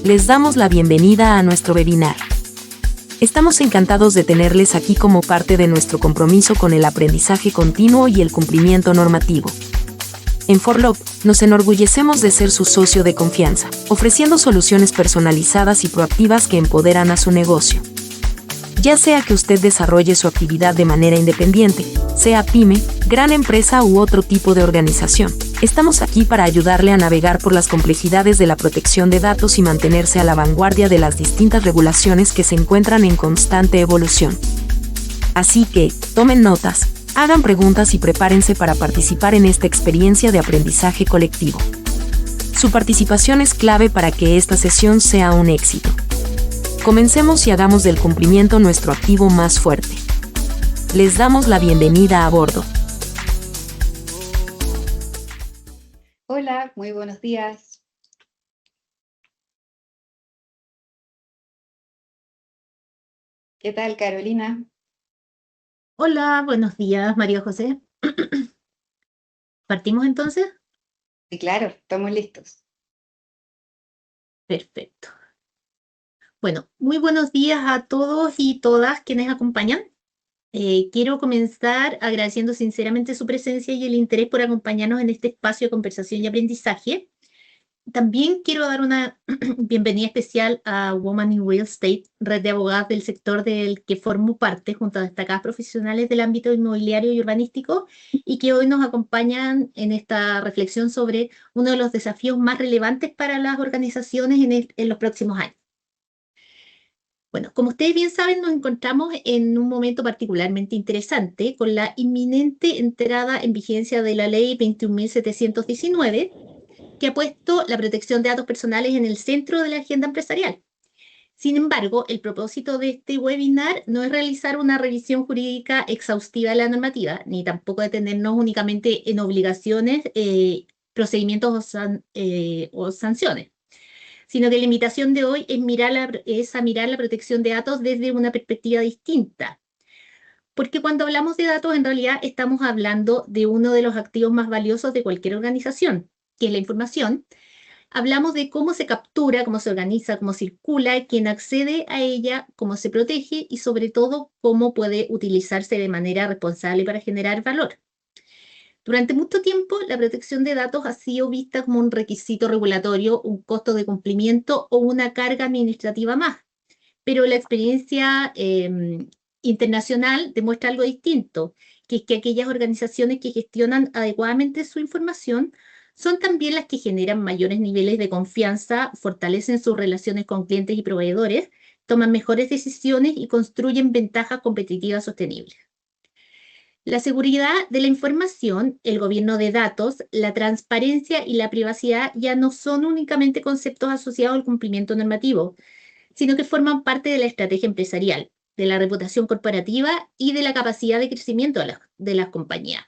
Les damos la bienvenida a nuestro webinar. Estamos encantados de tenerles aquí como parte de nuestro compromiso con el aprendizaje continuo y el cumplimiento normativo. En ForLob, nos enorgullecemos de ser su socio de confianza, ofreciendo soluciones personalizadas y proactivas que empoderan a su negocio. Ya sea que usted desarrolle su actividad de manera independiente, sea pyme, gran empresa u otro tipo de organización, estamos aquí para ayudarle a navegar por las complejidades de la protección de datos y mantenerse a la vanguardia de las distintas regulaciones que se encuentran en constante evolución. Así que, tomen notas, hagan preguntas y prepárense para participar en esta experiencia de aprendizaje colectivo. Su participación es clave para que esta sesión sea un éxito. Comencemos y hagamos del cumplimiento nuestro activo más fuerte. Les damos la bienvenida a bordo. Hola, muy buenos días. ¿Qué tal, Carolina? Hola, buenos días, María José. ¿Partimos entonces? Sí, claro, estamos listos. Perfecto. Bueno, muy buenos días a todos y todas quienes acompañan. Quiero comenzar agradeciendo sinceramente su presencia y el interés por acompañarnos en este espacio de conversación y aprendizaje. También quiero dar una bienvenida especial a Women in Real Estate, red de abogadas del sector del que formo parte, junto a destacadas profesionales del ámbito inmobiliario y urbanístico, y que hoy nos acompañan en esta reflexión sobre uno de los desafíos más relevantes para las organizaciones en los próximos años. Bueno, como ustedes bien saben, nos encontramos en un momento particularmente interesante con la inminente entrada en vigencia de la Ley 21.719, que ha puesto la protección de datos personales en el centro de la agenda empresarial. Sin embargo, el propósito de este webinar no es realizar una revisión jurídica exhaustiva de la normativa, ni tampoco detenernos únicamente en obligaciones, procedimientos o sanciones, sino que la invitación de hoy es a mirar la protección de datos desde una perspectiva distinta. Porque cuando hablamos de datos, en realidad estamos hablando de uno de los activos más valiosos de cualquier organización, que es la información. Hablamos de cómo se captura, cómo se organiza, cómo circula, quién accede a ella, cómo se protege y sobre todo cómo puede utilizarse de manera responsable para generar valor. Durante mucho tiempo, la protección de datos ha sido vista como un requisito regulatorio, un costo de cumplimiento o una carga administrativa más. Pero la experiencia internacional demuestra algo distinto, que es que aquellas organizaciones que gestionan adecuadamente su información son también las que generan mayores niveles de confianza, fortalecen sus relaciones con clientes y proveedores, toman mejores decisiones y construyen ventajas competitivas sostenibles. La seguridad de la información, el gobierno de datos, la transparencia y la privacidad ya no son únicamente conceptos asociados al cumplimiento normativo, sino que forman parte de la estrategia empresarial, de la reputación corporativa y de la capacidad de crecimiento de las compañías.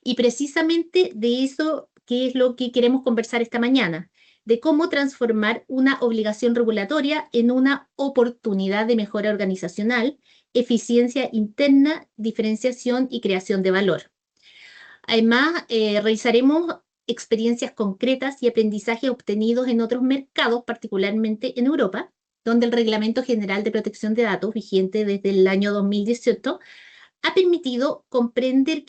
Y precisamente de eso que es lo que queremos conversar esta mañana, de cómo transformar una obligación regulatoria en una oportunidad de mejora organizacional, eficiencia interna, diferenciación y creación de valor. Además, revisaremos experiencias concretas y aprendizajes obtenidos en otros mercados, particularmente en Europa, donde el Reglamento General de Protección de Datos, vigente desde el año 2018, ha permitido comprender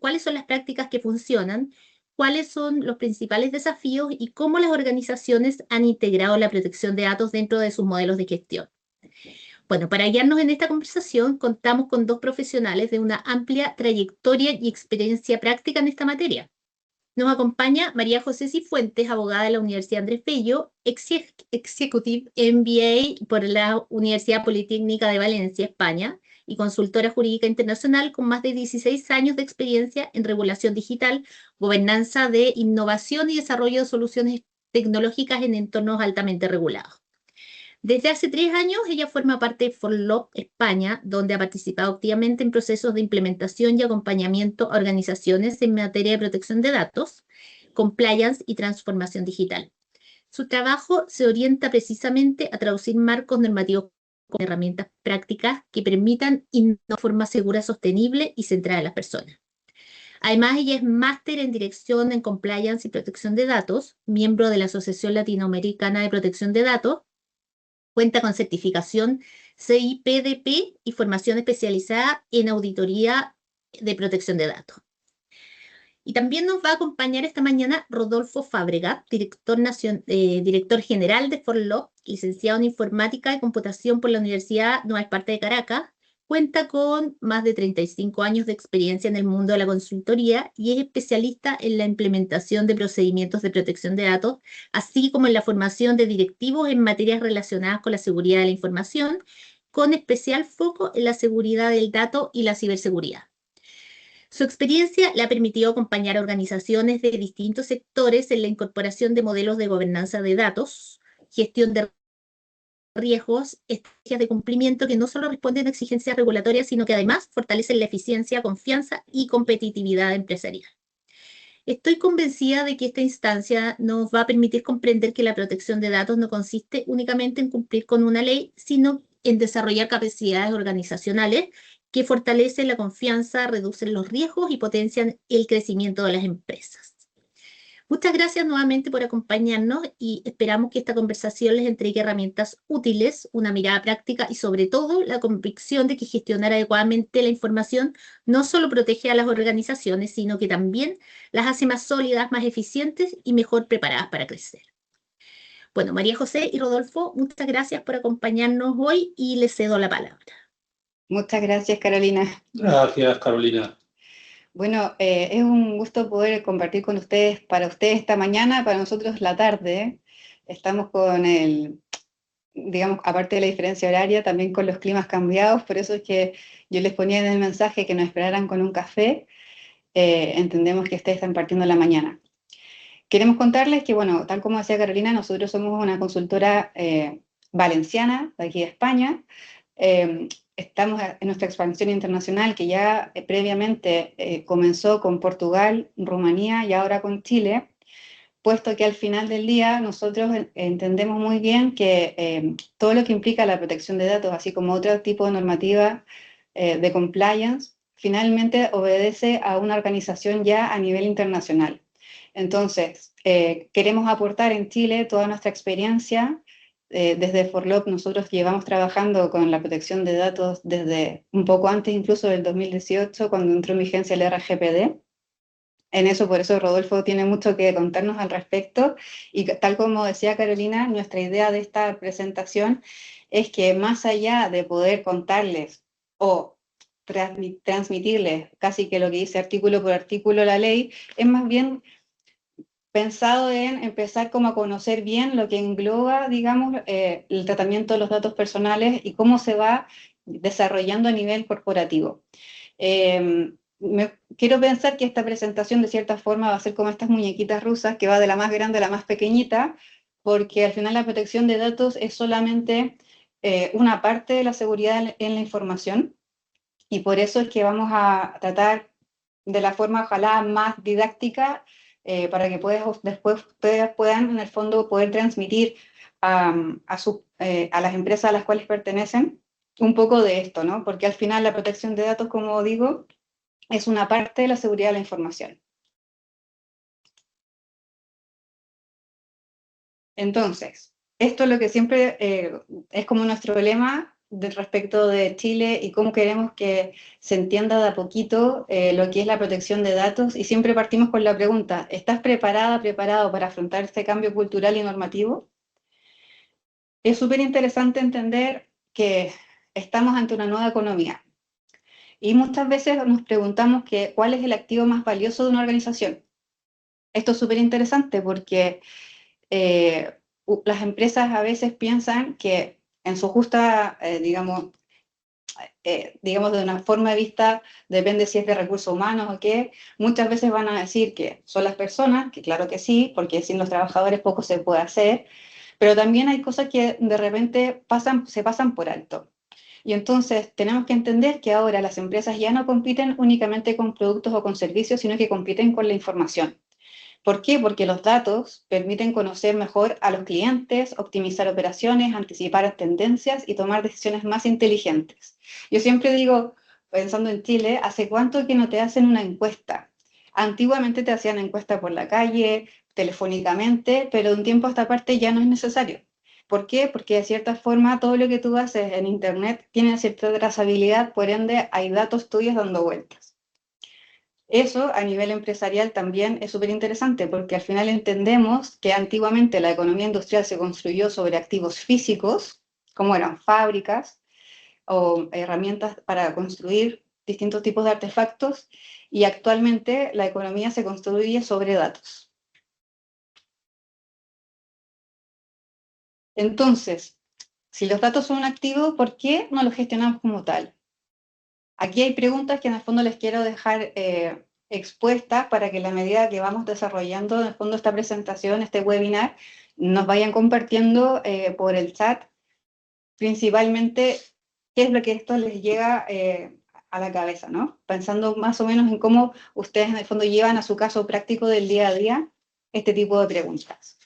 cuáles son las prácticas que funcionan, cuáles son los principales desafíos y cómo las organizaciones han integrado la protección de datos dentro de sus modelos de gestión. Bueno, para guiarnos en esta conversación, contamos con dos profesionales de una amplia trayectoria y experiencia práctica en esta materia. Nos acompaña María José Cifuentes, abogada de la Universidad Andrés Bello, Executive MBA por la Universidad Politécnica de Valencia, España, y consultora jurídica internacional con más de 16 años de experiencia en regulación digital, gobernanza de innovación y desarrollo de soluciones tecnológicas en entornos altamente regulados. Desde hace 3 años, ella forma parte de ForLob España, donde ha participado activamente en procesos de implementación y acompañamiento a organizaciones en materia de protección de datos, compliance y transformación digital. Su trabajo se orienta precisamente a traducir marcos normativos con herramientas prácticas que permitan innovar de forma segura, sostenible y centrada en las personas. Además, ella es máster en Dirección en Compliance y Protección de Datos, miembro de la Asociación Latinoamericana de Protección de Datos, cuenta con certificación CIPDP y formación especializada en auditoría de protección de datos. Y también nos va a acompañar esta mañana Rodolfo Fábrega, director general de ForLock, licenciado en Informática y Computación por la Universidad Nueva Esparta de Caracas. Cuenta con más de 35 años de experiencia en el mundo de la consultoría y es especialista en la implementación de procedimientos de protección de datos, así como en la formación de directivos en materias relacionadas con la seguridad de la información, con especial foco en la seguridad del dato y la ciberseguridad. Su experiencia le ha permitido acompañar a organizaciones de distintos sectores en la incorporación de modelos de gobernanza de datos, gestión de riesgos, estrategias de cumplimiento que no solo responden a exigencias regulatorias, sino que además fortalecen la eficiencia, confianza y competitividad empresarial. Estoy convencida de que esta instancia nos va a permitir comprender que la protección de datos no consiste únicamente en cumplir con una ley, sino en desarrollar capacidades organizacionales que fortalecen la confianza, reducen los riesgos y potencian el crecimiento de las empresas. Muchas gracias nuevamente por acompañarnos y esperamos que esta conversación les entregue herramientas útiles, una mirada práctica y sobre todo la convicción de que gestionar adecuadamente la información no solo protege a las organizaciones, sino que también las hace más sólidas, más eficientes y mejor preparadas para crecer. Bueno, María José y Rodolfo, muchas gracias por acompañarnos hoy y les cedo la palabra. Muchas gracias, Carolina. Gracias, Carolina. Bueno, es un gusto poder compartir con ustedes, para ustedes esta mañana, para nosotros la tarde. Estamos con digamos, aparte de la diferencia horaria, también con los climas cambiados, por eso es que yo les ponía en el mensaje que nos esperaran con un café. Entendemos que ustedes están partiendo la mañana. Queremos contarles que, bueno, tal como decía Carolina, nosotros somos una consultora valenciana, de aquí de España. Estamos en nuestra expansión internacional, que ya previamente comenzó con Portugal, Rumanía y ahora con Chile, puesto que al final del día nosotros entendemos muy bien que todo lo que implica la protección de datos, así como otro tipo de normativa de compliance, finalmente obedece a una organización ya a nivel internacional. Entonces, queremos aportar en Chile toda nuestra experiencia. Desde ForLock nosotros llevamos trabajando con la protección de datos desde un poco antes incluso del 2018, cuando entró en vigencia el RGPD. En eso, por eso Rodolfo tiene mucho que contarnos al respecto. Y tal como decía Carolina, nuestra idea de esta presentación es que más allá de poder contarles o transmitirles casi que lo que dice artículo por artículo la ley, es más bien pensado en empezar como a conocer bien lo que engloba, digamos, el tratamiento de los datos personales y cómo se va desarrollando a nivel corporativo. Quiero pensar que esta presentación de cierta forma va a ser como estas muñequitas rusas, que va de la más grande a la más pequeñita, porque al final la protección de datos es solamente una parte de la seguridad en la información, y por eso es que vamos a tratar de la forma ojalá más didáctica, para que después ustedes puedan en el fondo poder transmitir a las empresas a las cuales pertenecen un poco de esto, ¿no? Porque al final la protección de datos, como digo, es una parte de la seguridad de la información. Entonces, esto es lo que siempre es como nuestro lema respecto de Chile y cómo queremos que se entienda de a poquito lo que es la protección de datos, y siempre partimos con la pregunta: ¿estás preparado para afrontar este cambio cultural y normativo? Es súper interesante entender que estamos ante una nueva economía. Y muchas veces nos preguntamos cuál es el activo más valioso de una organización. Esto es súper interesante porque las empresas a veces piensan que en su justa, digamos, de una forma de vista, depende si es de recursos humanos o qué, muchas veces van a decir que son las personas, que claro que sí, porque sin los trabajadores poco se puede hacer, pero también hay cosas que de repente se pasan por alto. Y entonces tenemos que entender que ahora las empresas ya no compiten únicamente con productos o con servicios, sino que compiten con la información. ¿Por qué? Porque los datos permiten conocer mejor a los clientes, optimizar operaciones, anticipar tendencias y tomar decisiones más inteligentes. Yo siempre digo, pensando en Chile, ¿hace cuánto que no te hacen una encuesta? Antiguamente te hacían encuestas por la calle, telefónicamente, pero de un tiempo a esta parte ya no es necesario. ¿Por qué? Porque de cierta forma todo lo que tú haces en Internet tiene cierta trazabilidad, por ende hay datos tuyos dando vueltas. Eso a nivel empresarial también es súper interesante porque al final entendemos que antiguamente la economía industrial se construyó sobre activos físicos, como eran fábricas o herramientas para construir distintos tipos de artefactos, y actualmente la economía se construye sobre datos. Entonces, si los datos son un activo, ¿por qué no los gestionamos como tal? Aquí hay preguntas que en el fondo les quiero dejar expuestas para que a la medida que vamos desarrollando en el fondo esta presentación, este webinar, nos vayan compartiendo por el chat principalmente qué es lo que esto les llega a la cabeza, ¿no? Pensando más o menos en cómo ustedes en el fondo llevan a su caso práctico del día a día este tipo de preguntas.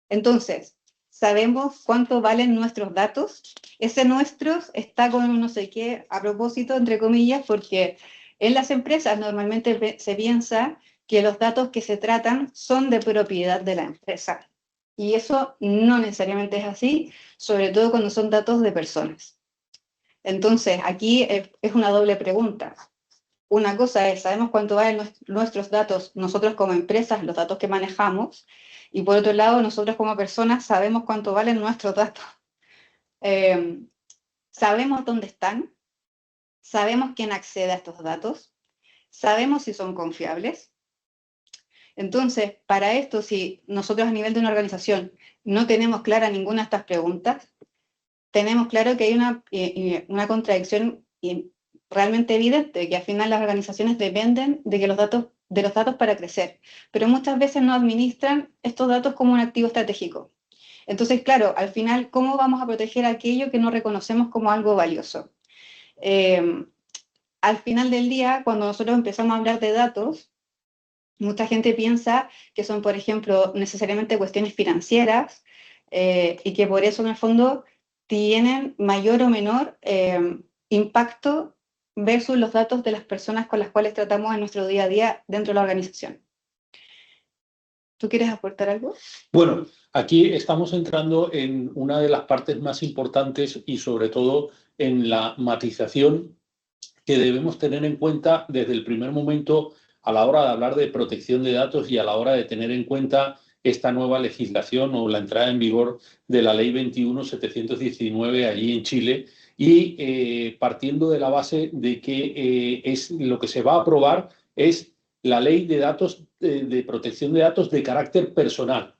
Entonces, ¿sabemos cuánto valen nuestros datos? Ese nuestros está con un no sé qué a propósito, entre comillas, porque en las empresas normalmente se piensa que los datos que se tratan son de propiedad de la empresa. Y eso no necesariamente es así, sobre todo cuando son datos de personas. Entonces, aquí es una doble pregunta. Una cosa es, sabemos cuánto valen nuestros datos, nosotros como empresas, los datos que manejamos, y por otro lado, nosotros como personas sabemos cuánto valen nuestros datos. Sabemos dónde están, sabemos quién accede a estos datos, sabemos si son confiables. Entonces, para esto, si nosotros a nivel de una organización no tenemos clara ninguna de estas preguntas, tenemos claro que hay una contradicción realmente evidente, que al final las organizaciones dependen de los datos para crecer, pero muchas veces no administran estos datos como un activo estratégico. Entonces, claro, al final, ¿cómo vamos a proteger aquello que no reconocemos como algo valioso? Al final del día, cuando nosotros empezamos a hablar de datos, mucha gente piensa que son, por ejemplo, necesariamente cuestiones financieras y que por eso, en el fondo, tienen mayor o menor impacto versus los datos de las personas con las cuales tratamos en nuestro día a día dentro de la organización. ¿Tú quieres aportar algo? Bueno, aquí estamos entrando en una de las partes más importantes y sobre todo en la matización que debemos tener en cuenta desde el primer momento a la hora de hablar de protección de datos y a la hora de tener en cuenta esta nueva legislación o la entrada en vigor de la Ley 21.719 allí en Chile y partiendo de la base de que es lo que se va a aprobar es la Ley de datos de protección de datos de carácter personal.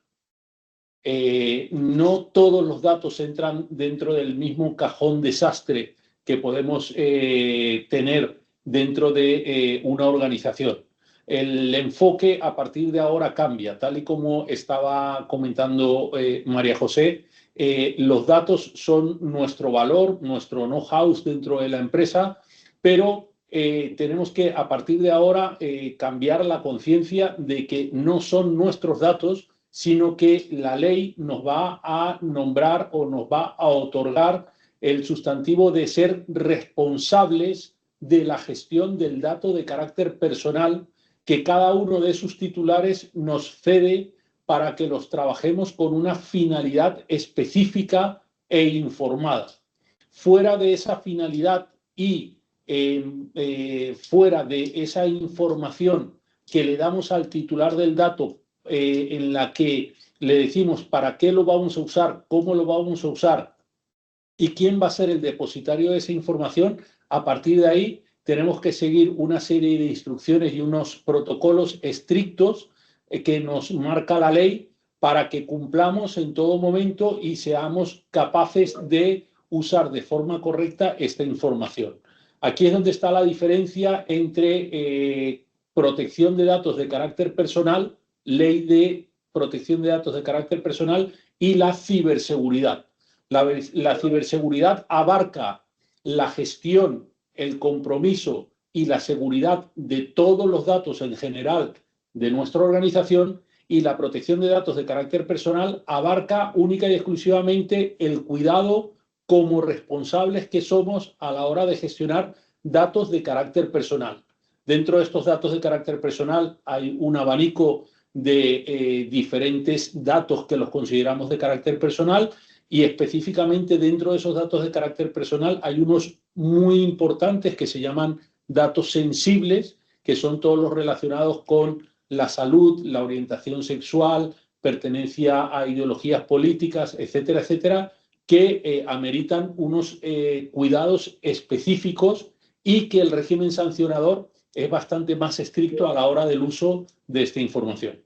No todos los datos entran dentro del mismo cajón desastre que podemos tener dentro de una organización. El enfoque a partir de ahora cambia, tal y como estaba comentando María José. Los datos son nuestro valor, nuestro know-how dentro de la empresa, pero tenemos que a partir de ahora cambiar la conciencia de que no son nuestros datos, sino que la ley nos va a nombrar o nos va a otorgar el sustantivo de ser responsables de la gestión del dato de carácter personal que cada uno de sus titulares nos cede para que los trabajemos con una finalidad específica e informada. Fuera de esa finalidad y fuera de esa información que le damos al titular del dato en la que le decimos para qué lo vamos a usar, cómo lo vamos a usar y quién va a ser el depositario de esa información, a partir de ahí tenemos que seguir una serie de instrucciones y unos protocolos estrictos que nos marca la ley para que cumplamos en todo momento y seamos capaces de usar de forma correcta esta información. Aquí es donde está la diferencia entre protección de datos de carácter personal, ley de protección de datos de carácter personal y la ciberseguridad. La ciberseguridad abarca la gestión, el compromiso y la seguridad de todos los datos en general de nuestra organización, y la protección de datos de carácter personal abarca única y exclusivamente el cuidado como responsables que somos a la hora de gestionar datos de carácter personal. Dentro de estos datos de carácter personal hay un abanico de diferentes datos que los consideramos de carácter personal, y específicamente dentro de esos datos de carácter personal hay unos muy importantes que se llaman datos sensibles, que son todos los relacionados con la salud, la orientación sexual, pertenencia a ideologías políticas, etcétera, etcétera, que ameritan unos cuidados específicos, y que el régimen sancionador es bastante más estricto a la hora del uso de esta información.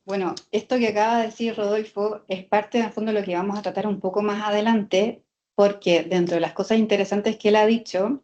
Bueno, esto que acaba de decir Rodolfo es parte, en el fondo, de lo que vamos a tratar un poco más adelante, porque dentro de las cosas interesantes que él ha dicho,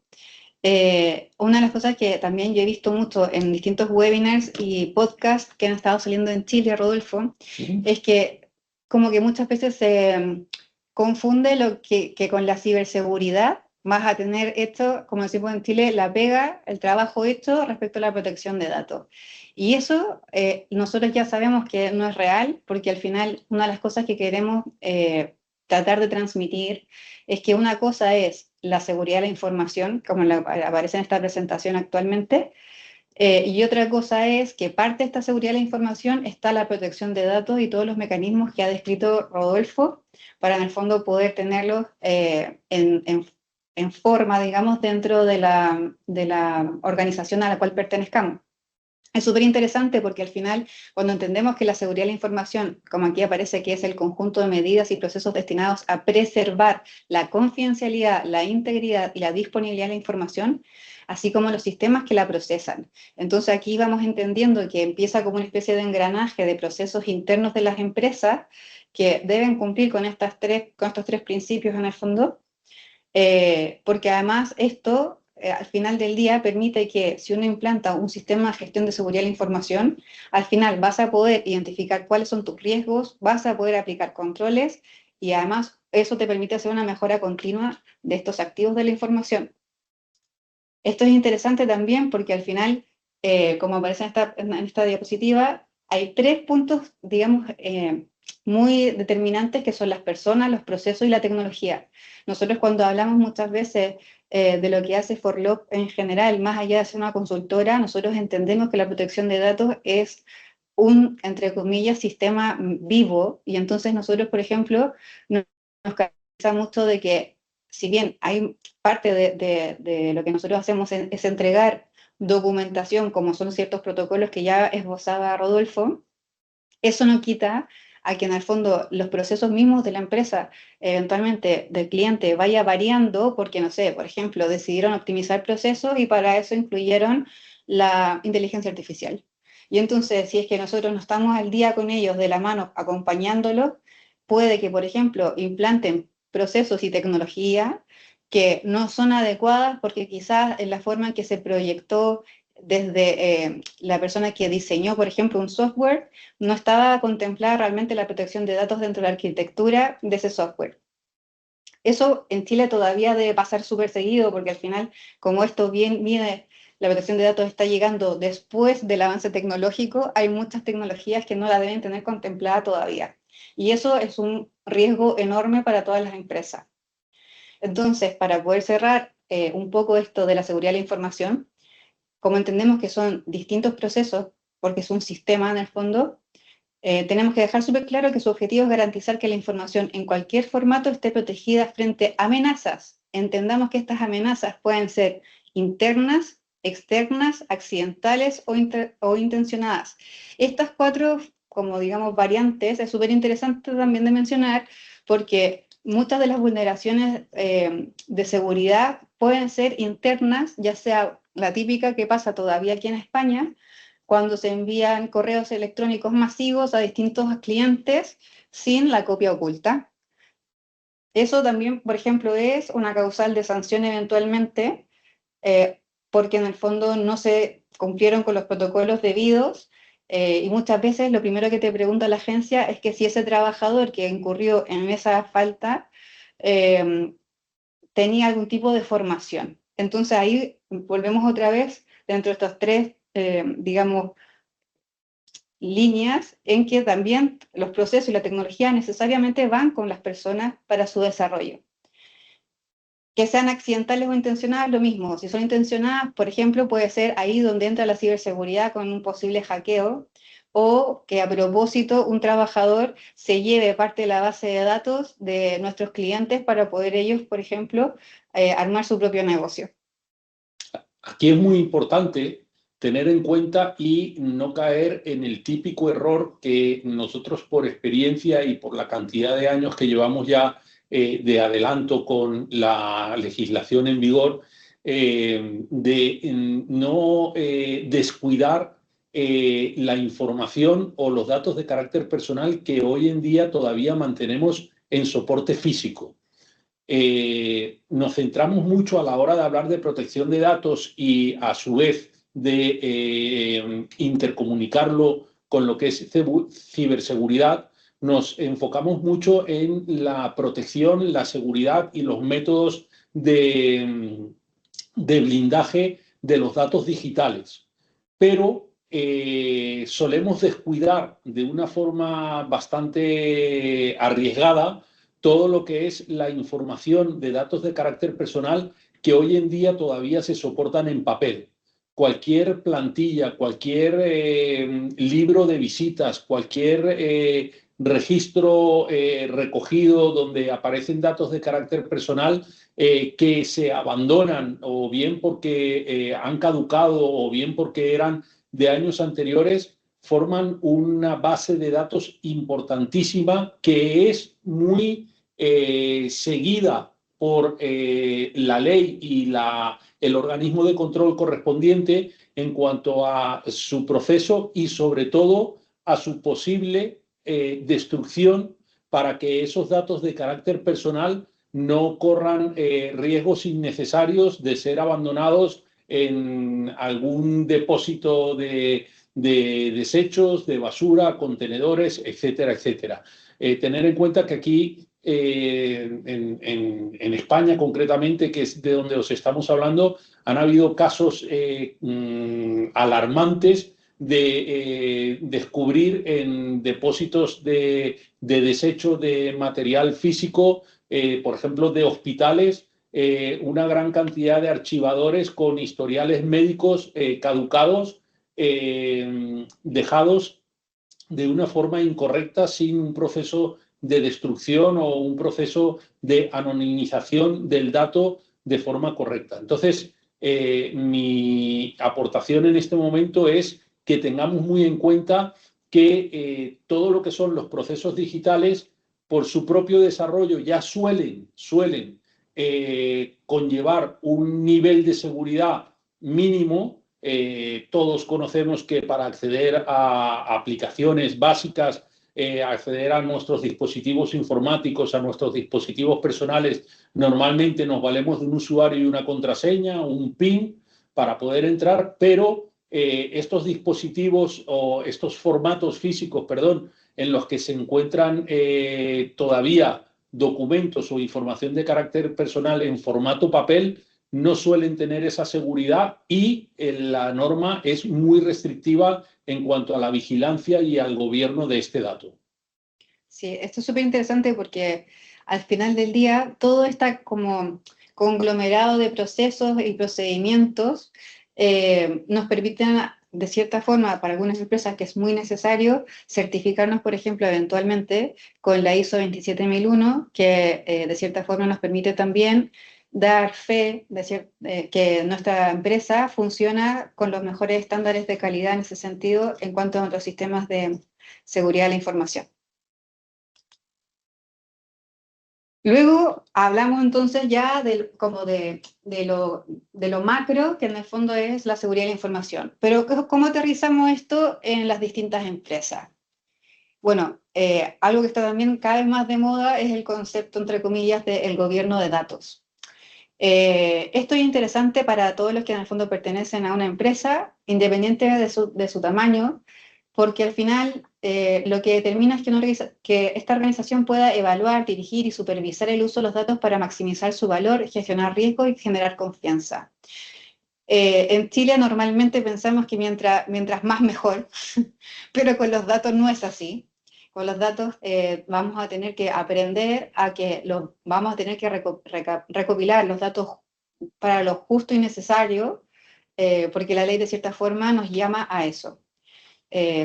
una de las cosas que también yo he visto mucho en distintos webinars y podcasts que han estado saliendo en Chile, Rodolfo, es que como que muchas veces se confunde lo que con la ciberseguridad vas a tener esto, como decimos en Chile, la pega, el trabajo hecho respecto a la protección de datos. Y eso nosotros ya sabemos que no es real, porque al final una de las cosas que queremos tratar de transmitir es que una cosa es la seguridad de la información, como aparece en esta presentación actualmente, y otra cosa es que parte de esta seguridad de la información está la protección de datos y todos los mecanismos que ha descrito Rodolfo para, en el fondo, poder tenerlos en forma, digamos, dentro de la organización a la cual pertenezcamos. Es súper interesante porque al final, cuando entendemos que la seguridad de la información, como aquí aparece, que es el conjunto de medidas y procesos destinados a preservar la confidencialidad, la integridad y la disponibilidad de la información, así como los sistemas que la procesan. Entonces aquí vamos entendiendo que empieza como una especie de engranaje de procesos internos de las empresas que deben cumplir con estos tres principios en el fondo, porque además esto al final del día permite que si uno implanta un sistema de gestión de seguridad de la información, al final vas a poder identificar cuáles son tus riesgos, vas a poder aplicar controles, y además eso te permite hacer una mejora continua de estos activos de la información. Esto es interesante también porque al final, como aparece en esta diapositiva, hay 3 puntos, digamos, muy determinantes, que son las personas, los procesos y la tecnología. Nosotros, cuando hablamos muchas veces de lo que hace ForLock en general, más allá de ser una consultora, nosotros entendemos que la protección de datos es un, entre comillas, sistema vivo, y entonces nosotros, por ejemplo, nos caracteriza mucho de que, si bien hay parte de lo que nosotros hacemos es entregar documentación, como son ciertos protocolos que ya esbozaba Rodolfo, eso no quita a que en el fondo los procesos mismos de la empresa, eventualmente del cliente, vaya variando porque, no sé, por ejemplo, decidieron optimizar procesos y para eso incluyeron la inteligencia artificial. Y entonces, si es que nosotros no estamos al día con ellos, de la mano, acompañándolos, puede que, por ejemplo, implanten procesos y tecnología que no son adecuadas porque quizás en la forma en que se proyectó desde la persona que diseñó, por ejemplo, un software, no estaba contemplada realmente la protección de datos dentro de la arquitectura de ese software. Eso en Chile todavía debe pasar súper seguido, porque al final, como esto bien mide, la protección de datos está llegando después del avance tecnológico, hay muchas tecnologías que no la deben tener contemplada todavía. Y eso es un riesgo enorme para todas las empresas. Entonces, para poder cerrar un poco esto de la seguridad de la información, como entendemos que son distintos procesos, porque es un sistema en el fondo, tenemos que dejar súper claro que su objetivo es garantizar que la información en cualquier formato esté protegida frente a amenazas. Entendamos que estas amenazas pueden ser internas, externas, accidentales o intencionadas. Estas 4, como digamos, variantes, es súper interesante también de mencionar, porque muchas de las vulneraciones de seguridad pueden ser internas, ya sea la típica que pasa todavía aquí en España, cuando se envían correos electrónicos masivos a distintos clientes sin la copia oculta. Eso también, por ejemplo, es una causal de sanción eventualmente, porque en el fondo no se cumplieron con los protocolos debidos, y muchas veces lo primero que te pregunta la agencia es que si ese trabajador que incurrió en esa falta tenía algún tipo de formación. Entonces ahí volvemos otra vez dentro de estos 3, digamos, líneas en que también los procesos y la tecnología necesariamente van con las personas para su desarrollo. Que sean accidentales o intencionadas, lo mismo. Si son intencionadas, por ejemplo, puede ser ahí donde entra la ciberseguridad con un posible hackeo, o que a propósito un trabajador se lleve parte de la base de datos de nuestros clientes para poder ellos, por ejemplo, armar su propio negocio. Aquí es muy importante tener en cuenta y no caer en el típico error que nosotros, por experiencia y por la cantidad de años que llevamos ya de adelanto con la legislación en vigor, de no descuidar la información o los datos de carácter personal que hoy en día todavía mantenemos en soporte físico. Nos centramos mucho a la hora de hablar de protección de datos y a su vez de intercomunicarlo con lo que es ciberseguridad. Nos enfocamos mucho en la protección, la seguridad y los métodos de blindaje de los datos digitales. Pero solemos descuidar de una forma bastante arriesgada todo lo que es la información de datos de carácter personal que hoy en día todavía se soportan en papel. Cualquier plantilla, cualquier libro de visitas, cualquier registro recogido donde aparecen datos de carácter personal que se abandonan o bien porque han caducado o bien porque eran de años anteriores, forman una base de datos importantísima que es muy seguida por la ley y el organismo de control correspondiente en cuanto a su proceso y sobre todo a su posible destrucción para que esos datos de carácter personal no corran riesgos innecesarios de ser abandonados en algún depósito de desechos, de basura, contenedores, etcétera, etcétera. Tener en cuenta que aquí, en España concretamente, que es de donde os estamos hablando, han habido casos alarmantes de descubrir en depósitos de desecho de material físico, por ejemplo, de hospitales, una gran cantidad de archivadores con historiales médicos caducados, dejados de una forma incorrecta sin un proceso de destrucción o un proceso de anonimización del dato de forma correcta. Entonces, mi aportación en este momento es que tengamos muy en cuenta que todo lo que son los procesos digitales, por su propio desarrollo, ya suelen conllevar un nivel de seguridad mínimo. Todos conocemos que para acceder a aplicaciones básicas, acceder a nuestros dispositivos informáticos, a nuestros dispositivos personales, normalmente nos valemos de un usuario y una contraseña, un PIN, para poder entrar, pero estos dispositivos o estos formatos físicos, perdón, en los que se encuentran todavía documentos o información de carácter personal en formato papel, no suelen tener esa seguridad y la norma es muy restrictiva en cuanto a la vigilancia y al gobierno de este dato. Sí, esto es súper interesante porque al final del día todo está como conglomerado de procesos y procedimientos nos permiten, de cierta forma, para algunas empresas que es muy necesario certificarnos, por ejemplo, eventualmente con la ISO 27001, que de cierta forma nos permite también dar fe de que nuestra empresa funciona con los mejores estándares de calidad en ese sentido en cuanto a nuestros sistemas de seguridad de la información. Luego hablamos entonces ya como de lo macro, que en el fondo es la seguridad de la información. Pero ¿cómo aterrizamos esto en las distintas empresas? Bueno, algo que está también cada vez más de moda es el concepto, entre comillas, del gobierno de datos. Esto es interesante para todos los que en el fondo pertenecen a una empresa, independiente de su tamaño, porque al final lo que determina es que esta organización pueda evaluar, dirigir y supervisar el uso de los datos para maximizar su valor, gestionar riesgos y generar confianza. En Chile normalmente pensamos que mientras más mejor, pero con los datos no es así. con los datos vamos a tener que aprender a que vamos a tener que recopilar los datos para lo justo y necesario, porque la ley de cierta forma nos llama a eso.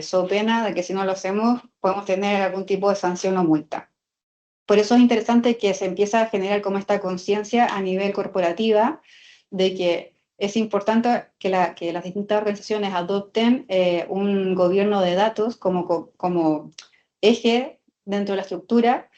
So pena de que si no lo hacemos podemos tener algún tipo de sanción o multa. Por eso es interesante que se empiece a generar como esta conciencia a nivel corporativa de que es importante que las distintas organizaciones adopten un gobierno de datos como eje dentro de la estructura,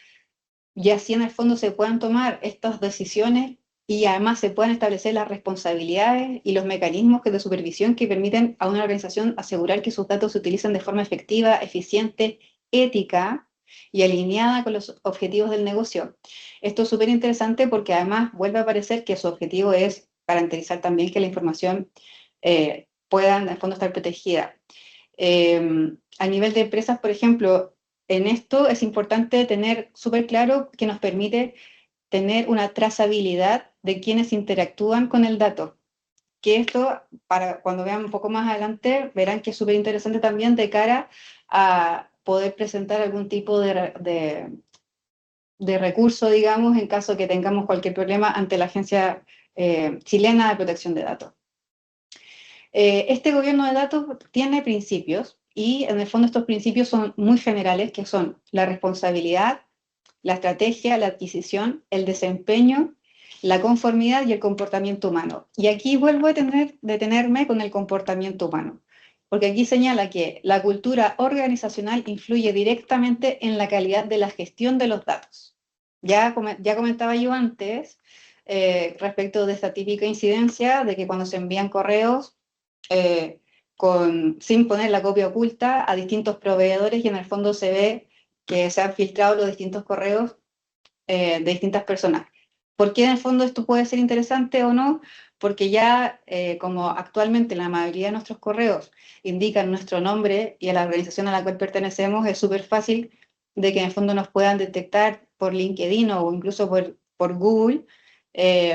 y así en el fondo se puedan tomar estas decisiones y además se puedan establecer las responsabilidades y los mecanismos de supervisión que permiten a una organización asegurar que sus datos se utilicen de forma efectiva, eficiente, ética y alineada con los objetivos del negocio. Esto es súper interesante porque además vuelve a aparecer que su objetivo es garantizar también que la información pueda en el fondo estar protegida. A nivel de empresas, por ejemplo, en esto es importante tener súper claro que nos permite tener una trazabilidad de quienes interactúan con el dato. Que esto, para cuando vean un poco más adelante, verán que es súper interesante también de cara a poder presentar algún tipo de recurso, digamos, en caso que tengamos cualquier problema ante la Agencia Chilena de Protección de Datos. Este gobierno de datos tiene principios y en el fondo estos principios son muy generales, que son la responsabilidad, la estrategia, la adquisición, el desempeño, la conformidad y el comportamiento humano. Y aquí vuelvo a detenerme con el comportamiento humano, porque aquí señala que la cultura organizacional influye directamente en la calidad de la gestión de los datos. Ya comentaba yo antes respecto de esta típica incidencia de que cuando se envían correos sin poner la copia oculta a distintos proveedores y en el fondo se ve que se han filtrado los distintos correos de distintas personas. ¿Por qué en el fondo esto puede ser interesante o no? Porque ya como actualmente la mayoría de nuestros correos indican nuestro nombre y a la organización a la cual pertenecemos, es súper fácil de que en el fondo nos puedan detectar por LinkedIn o incluso por Google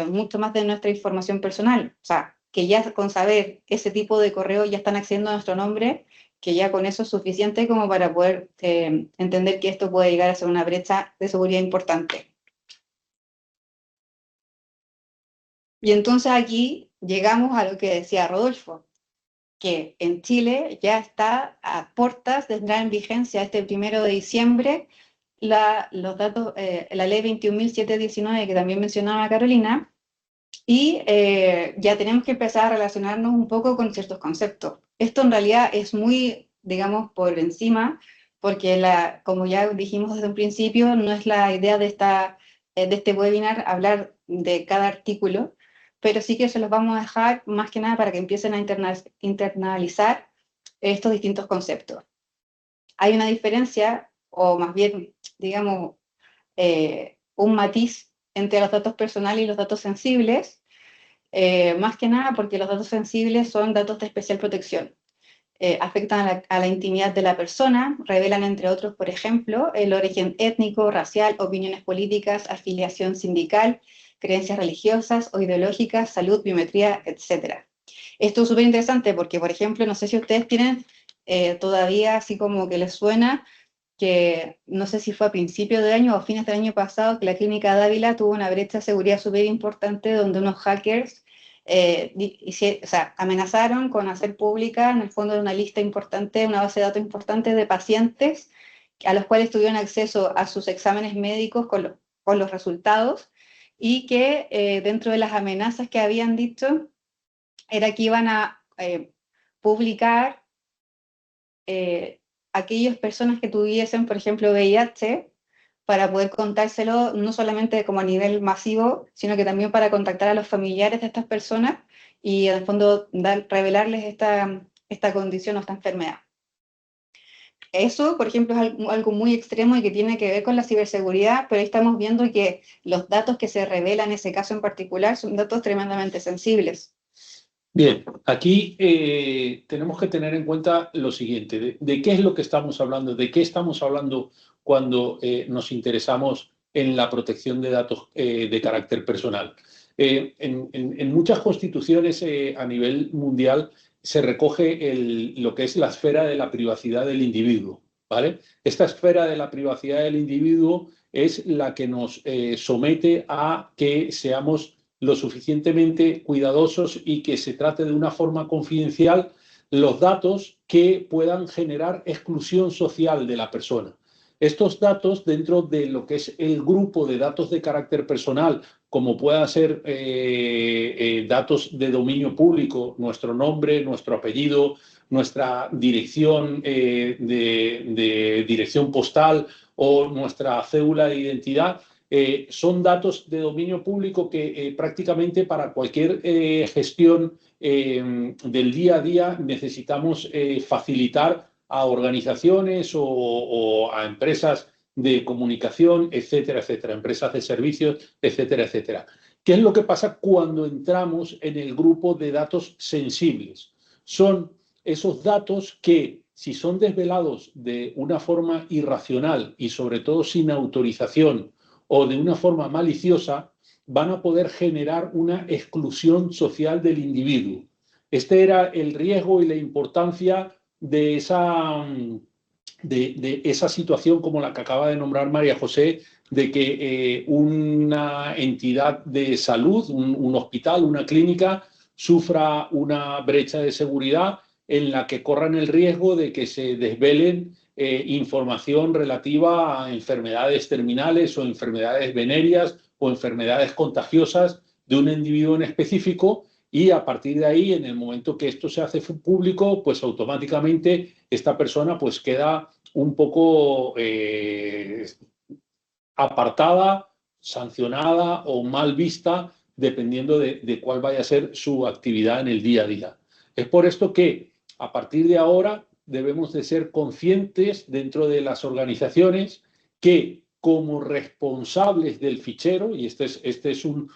mucho más de nuestra información personal. O sea, que ya con saber ese tipo de correo ya están accediendo a nuestro nombre, que ya con eso es suficiente como para poder entender que esto puede llegar a ser una brecha de seguridad importante. Y entonces aquí llegamos a lo que decía Rodolfo, que en Chile ya está a puertas de entrar en vigencia este 1 de diciembre los datos, la ley 21.719 que también mencionaba Carolina, y ya tenemos que empezar a relacionarnos un poco con ciertos conceptos. Esto en realidad es muy, digamos, por encima, porque como ya dijimos desde un principio, no es la idea de este webinar hablar de cada artículo, pero sí que se los vamos a dejar más que nada para que empiecen a internalizar estos distintos conceptos. Hay una diferencia, o más bien, digamos, un matiz entre los datos personales y los datos sensibles, más que nada porque los datos sensibles son datos de especial protección. Afectan a la intimidad de la persona, revelan entre otros, por ejemplo, el origen étnico, racial, opiniones políticas, afiliación sindical, creencias religiosas o ideológicas, salud, biometría, etc. Esto es súper interesante porque, por ejemplo, no sé si ustedes tienen todavía así como que les suena que no sé si fue a principios de año o fines del año pasado que la Clínica Dávila tuvo una brecha de seguridad súper importante donde unos hackers amenazaron con hacer pública en el fondo de una lista importante, una base de datos importante de pacientes a los cuales tuvieron acceso a sus exámenes médicos con los resultados y que dentro de las amenazas que habían dicho era que iban a publicar aquellas personas que tuviesen, por ejemplo, VIH, para poder contárselo no solamente como a nivel masivo, sino que también para contactar a los familiares de estas personas y en el fondo revelarles esta condición o esta enfermedad. Eso, por ejemplo, es algo muy extremo y que tiene que ver con la ciberseguridad, pero ahí estamos viendo que los datos que se revelan en ese caso en particular son datos tremendamente sensibles. Bien, aquí tenemos que tener en cuenta lo siguiente, de qué es lo que estamos hablando, de qué estamos hablando cuando nos interesamos en la protección de datos de carácter personal. En muchas constituciones a nivel mundial se recoge lo que es la esfera de la privacidad del individuo, ¿vale? Esta esfera de la privacidad del individuo es la que nos somete a que seamos lo suficientemente cuidadosos y que se trate de una forma confidencial los datos que puedan generar exclusión social de la persona. Estos datos, dentro de lo que es el grupo de datos de carácter personal, como puedan ser datos de dominio público, nuestro nombre, nuestro apellido, nuestra dirección de dirección postal o nuestra cédula de identidad, son datos de dominio público que prácticamente para cualquier gestión del día a día necesitamos facilitar a organizaciones o a empresas de comunicación, etcétera, etcétera, empresas de servicios, etcétera, etcétera. ¿Qué es lo que pasa cuando entramos en el grupo de datos sensibles? Son esos datos que, si son desvelados de una forma irracional y sobre todo sin autorización o de una forma maliciosa, van a poder generar una exclusión social del individuo. Este era el riesgo y la importancia de esa situación como la que acaba de nombrar María José, de que una entidad de salud, un hospital, una clínica, sufra una brecha de seguridad en la que corran el riesgo de que se desvelen información relativa a enfermedades terminales o enfermedades venéreas o enfermedades contagiosas de un individuo en específico, y a partir de ahí, en el momento que esto se hace público, pues automáticamente esta persona pues queda un poco apartada, sancionada o mal vista, dependiendo de cuál vaya a ser su actividad en el día a día. Es por esto que a partir de ahora debemos de ser conscientes dentro de las organizaciones que, como responsables del fichero, y este es un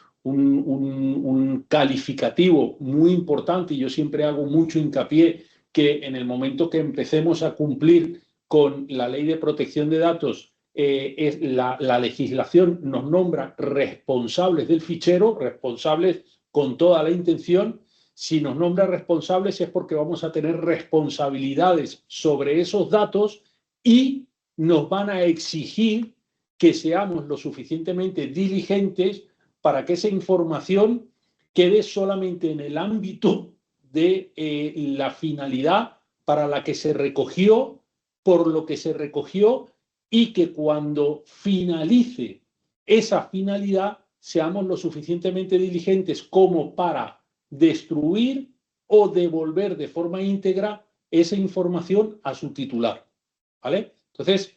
calificativo muy importante, y yo siempre hago mucho hincapié que en el momento que empecemos a cumplir con la ley de protección de datos, la legislación nos nombra responsables del fichero, responsables con toda la intención. Si nos nombra responsables es porque vamos a tener responsabilidades sobre esos datos y nos van a exigir que seamos lo suficientemente diligentes para que esa información quede solamente en el ámbito de la finalidad para la que se recogió, por lo que se recogió, y que cuando finalice esa finalidad seamos lo suficientemente diligentes como para destruir o devolver de forma íntegra esa información a su titular, ¿vale? Entonces,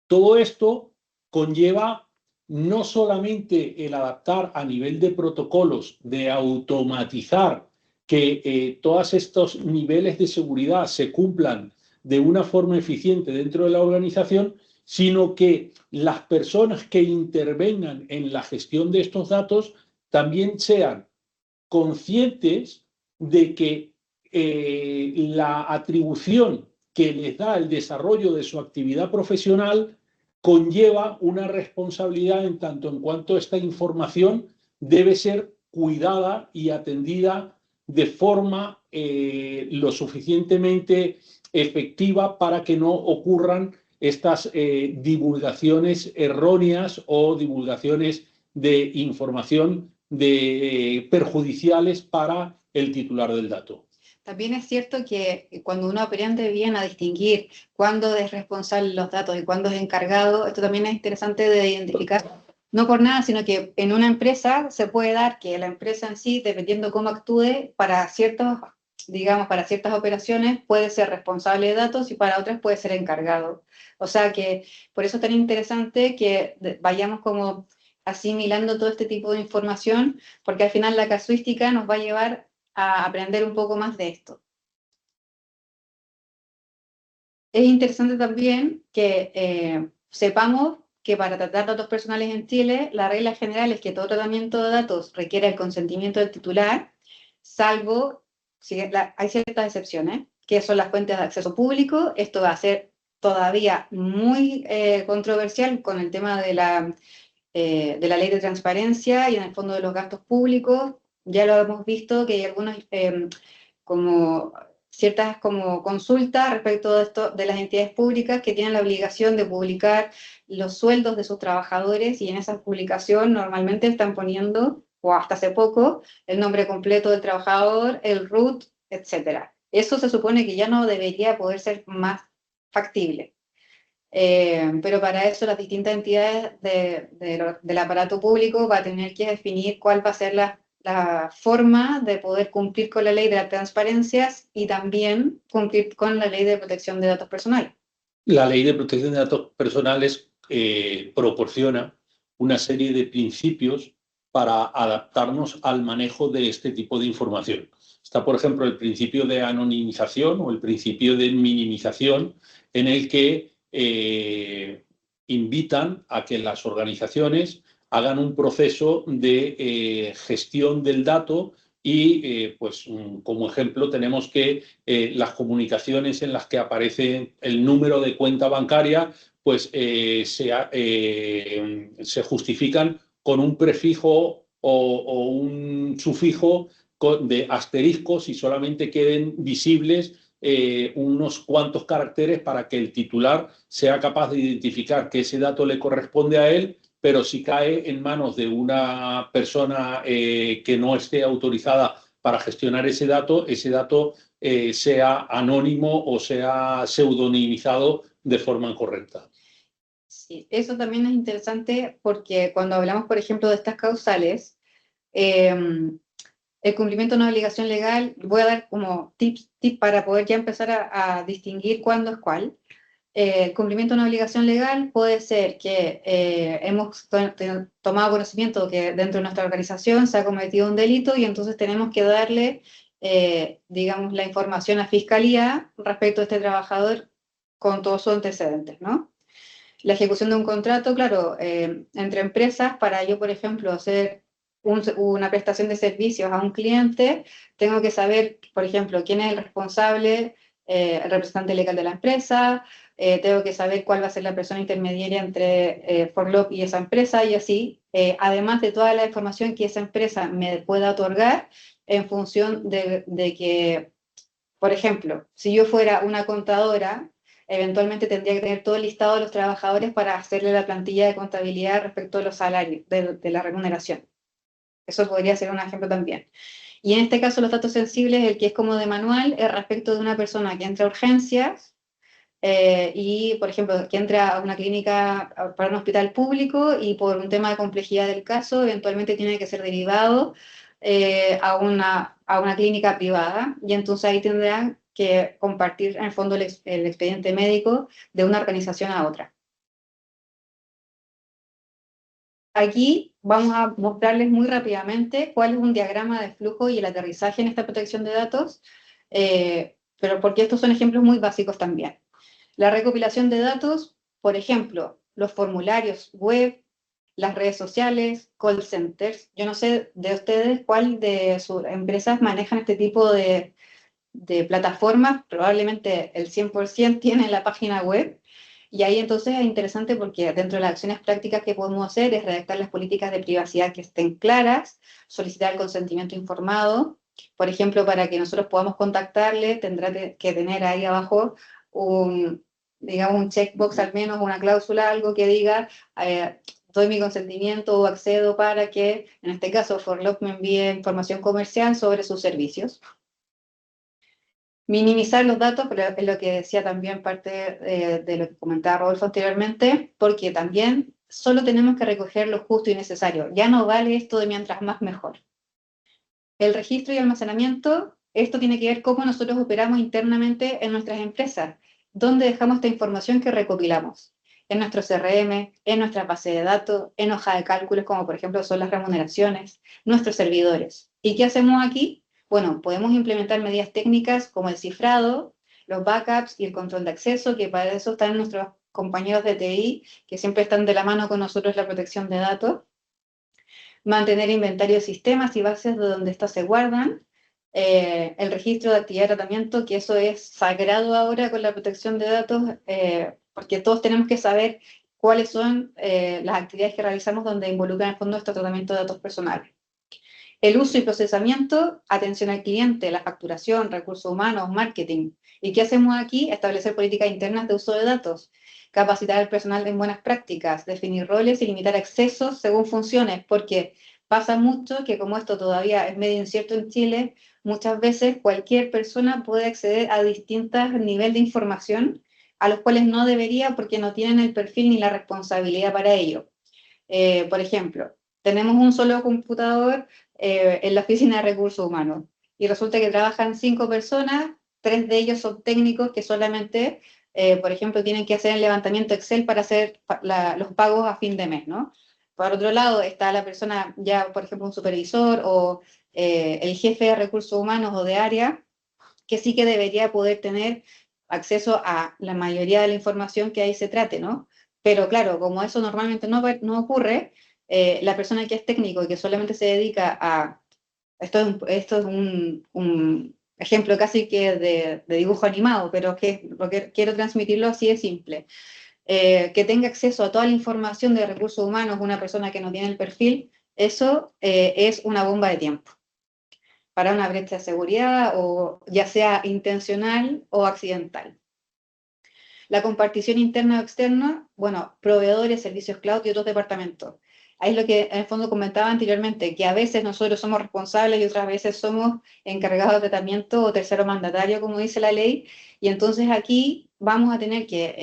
todo esto conlleva no solamente el adaptar a nivel de protocolos, de automatizar que todos estos niveles de seguridad se cumplan de una forma eficiente dentro de la organización, sino que las personas que intervengan en la gestión de estos datos también sean conscientes de que la atribución que les da el desarrollo de su actividad profesional conlleva una responsabilidad en tanto en cuanto esta información debe ser cuidada y atendida de forma lo suficientemente efectiva para que no ocurran estas divulgaciones erróneas o divulgaciones de información perjudiciales para el titular del dato. También es cierto que cuando uno aprende bien a distinguir cuándo es responsable de los datos y cuándo es encargado, esto también es interesante de identificar, no por nada, sino que en una empresa se puede dar que la empresa en sí, dependiendo cómo actúe, para ciertos, digamos, para ciertas operaciones puede ser responsable de datos y para otras puede ser encargado. O sea que por eso es tan interesante que vayamos como asimilando todo este tipo de información, porque al final la casuística nos va a llevar a aprender un poco más de esto. Es interesante también que sepamos que para tratar datos personales en Chile, la regla general es que todo tratamiento de datos requiere el consentimiento del titular, salvo, hay ciertas excepciones, que son las fuentes de acceso público. Esto va a ser todavía muy controversial con el tema de la ley de transparencia y en el fondo de los gastos públicos. Ya lo hemos visto que hay algunos como ciertas como consultas respecto de esto, de las entidades públicas que tienen la obligación de publicar los sueldos de sus trabajadores, y en esa publicación normalmente están poniendo, o hasta hace poco, el nombre completo del trabajador, el RUT, etcétera. Eso se supone que ya no debería poder ser más factible. Pero para eso las distintas entidades del aparato público va a tener que definir cuál va a ser la forma de poder cumplir con la ley de las transparencias y también cumplir con la ley de protección de datos personales. La ley de protección de datos personales proporciona una serie de principios para adaptarnos al manejo de este tipo de información. Está, por ejemplo, el principio de anonimización o el principio de minimización, en el que invitan a que las organizaciones hagan un proceso de gestión del dato y, pues, como ejemplo, tenemos que las comunicaciones en las que aparece el número de cuenta bancaria, pues se justifican con un prefijo o un sufijo de asteriscos y solamente queden visibles unos cuantos caracteres para que el titular sea capaz de identificar que ese dato le corresponde a él, pero si cae en manos de una persona que no esté autorizada para gestionar ese dato sea anónimo o sea pseudonimizado de forma incorrecta. Sí, eso también es interesante porque cuando hablamos, por ejemplo, de estas causales, el cumplimiento de una obligación legal, voy a dar como tips para poder ya empezar a distinguir cuándo es cuál. El cumplimiento de una obligación legal puede ser que hemos tomado conocimiento que dentro de nuestra organización se ha cometido un delito y entonces tenemos que darle, digamos, la información a Fiscalía respecto a este trabajador con todos sus antecedentes, ¿no? La ejecución de un contrato, claro, entre empresas, para yo, por ejemplo, hacer una prestación de servicios a un cliente, tengo que saber, por ejemplo, quién es el responsable, el representante legal de la empresa, tengo que saber cuál va a ser la persona intermediaria entre ForLock y esa empresa y así, además de toda la información que esa empresa me pueda otorgar en función de que, por ejemplo, si yo fuera una contadora, eventualmente tendría que tener todo el listado de los trabajadores para hacerle la plantilla de contabilidad respecto de los salarios, de la remuneración. Eso podría ser un ejemplo también. Y en este caso, los datos sensibles, el que es como de manual, es respecto de una persona que entra a urgencias y, por ejemplo, que entra a una clínica para un hospital público y por un tema de complejidad del caso, eventualmente tiene que ser derivado a una clínica privada y entonces ahí tendrán que compartir en el fondo el expediente médico de una organización a otra. Aquí vamos a mostrarles muy rápidamente cuál es un diagrama de flujo y el aterrizaje en esta protección de datos, pero porque estos son ejemplos muy básicos también. La recopilación de datos, por ejemplo, los formularios web, las redes sociales, call centers. Yo no sé de ustedes cuál de sus empresas manejan este tipo de plataformas, probablemente el 100% tiene la página web, y ahí entonces es interesante porque dentro de las acciones prácticas que podemos hacer es redactar las políticas de privacidad que estén claras, solicitar el consentimiento informado, por ejemplo, para que nosotros podamos contactarle, tendrá que tener ahí abajo digamos, un checkbox al menos, una cláusula, algo que diga, doy mi consentimiento o accedo para que, en este caso, ForLock me envíe información comercial sobre sus servicios. Minimizar los datos, pero es lo que decía también parte de lo que comentaba Rodolfo anteriormente, porque también solo tenemos que recoger lo justo y necesario. Ya no vale esto de mientras más mejor. El registro y almacenamiento, esto tiene que ver cómo nosotros operamos internamente en nuestras empresas, dónde dejamos esta información que recopilamos, en nuestro CRM, en nuestra base de datos, en hoja de cálculos, como por ejemplo son las remuneraciones, nuestros servidores. ¿Y qué hacemos aquí? Bueno, podemos implementar medidas técnicas como el cifrado, los backups y el control de acceso, que para eso están nuestros compañeros de TI, que siempre están de la mano con nosotros en la protección de datos. Mantener inventario de sistemas y bases de donde estos se guardan. El registro de actividad de tratamiento, que eso es sagrado ahora con la protección de datos, porque todos tenemos que saber cuáles son las actividades que realizamos donde involucran en el fondo este tratamiento de datos personales. El uso y procesamiento, atención al cliente, la facturación, recursos humanos, marketing. ¿Y qué hacemos aquí? Establecer políticas internas de uso de datos, capacitar al personal en buenas prácticas, definir roles y limitar accesos según funciones, porque pasa mucho que como esto todavía es medio incierto en Chile, muchas veces cualquier persona puede acceder a distintos niveles de información a los cuales no debería porque no tienen el perfil ni la responsabilidad para ello. Por ejemplo, tenemos un solo computador en la oficina de recursos humanos y resulta que trabajan 5 personas, 3 de ellos son técnicos que solamente, por ejemplo, tienen que hacer el levantamiento Excel para hacer los pagos a fin de mes, ¿no? Por otro lado, está la persona ya, por ejemplo, un supervisor o el jefe de recursos humanos o de área, que sí que debería poder tener acceso a la mayoría de la información que ahí se trate, ¿no? Pero claro, como eso normalmente no ocurre, la persona que es técnico y que solamente se dedica a... Esto es un ejemplo casi que de dibujo animado, pero que lo que quiero transmitirlo así de simple. Que tenga acceso a toda la información de recursos humanos una persona que no tiene el perfil, eso es una bomba de tiempo para una brecha de seguridad, o ya sea intencional o accidental. La compartición interna o externa, bueno, proveedores, servicios cloud y otros departamentos. Ahí es lo que en el fondo comentaba anteriormente, que a veces nosotros somos responsables y otras veces somos encargados de tratamiento o tercero mandatario, como dice la ley, y entonces aquí vamos a tener que,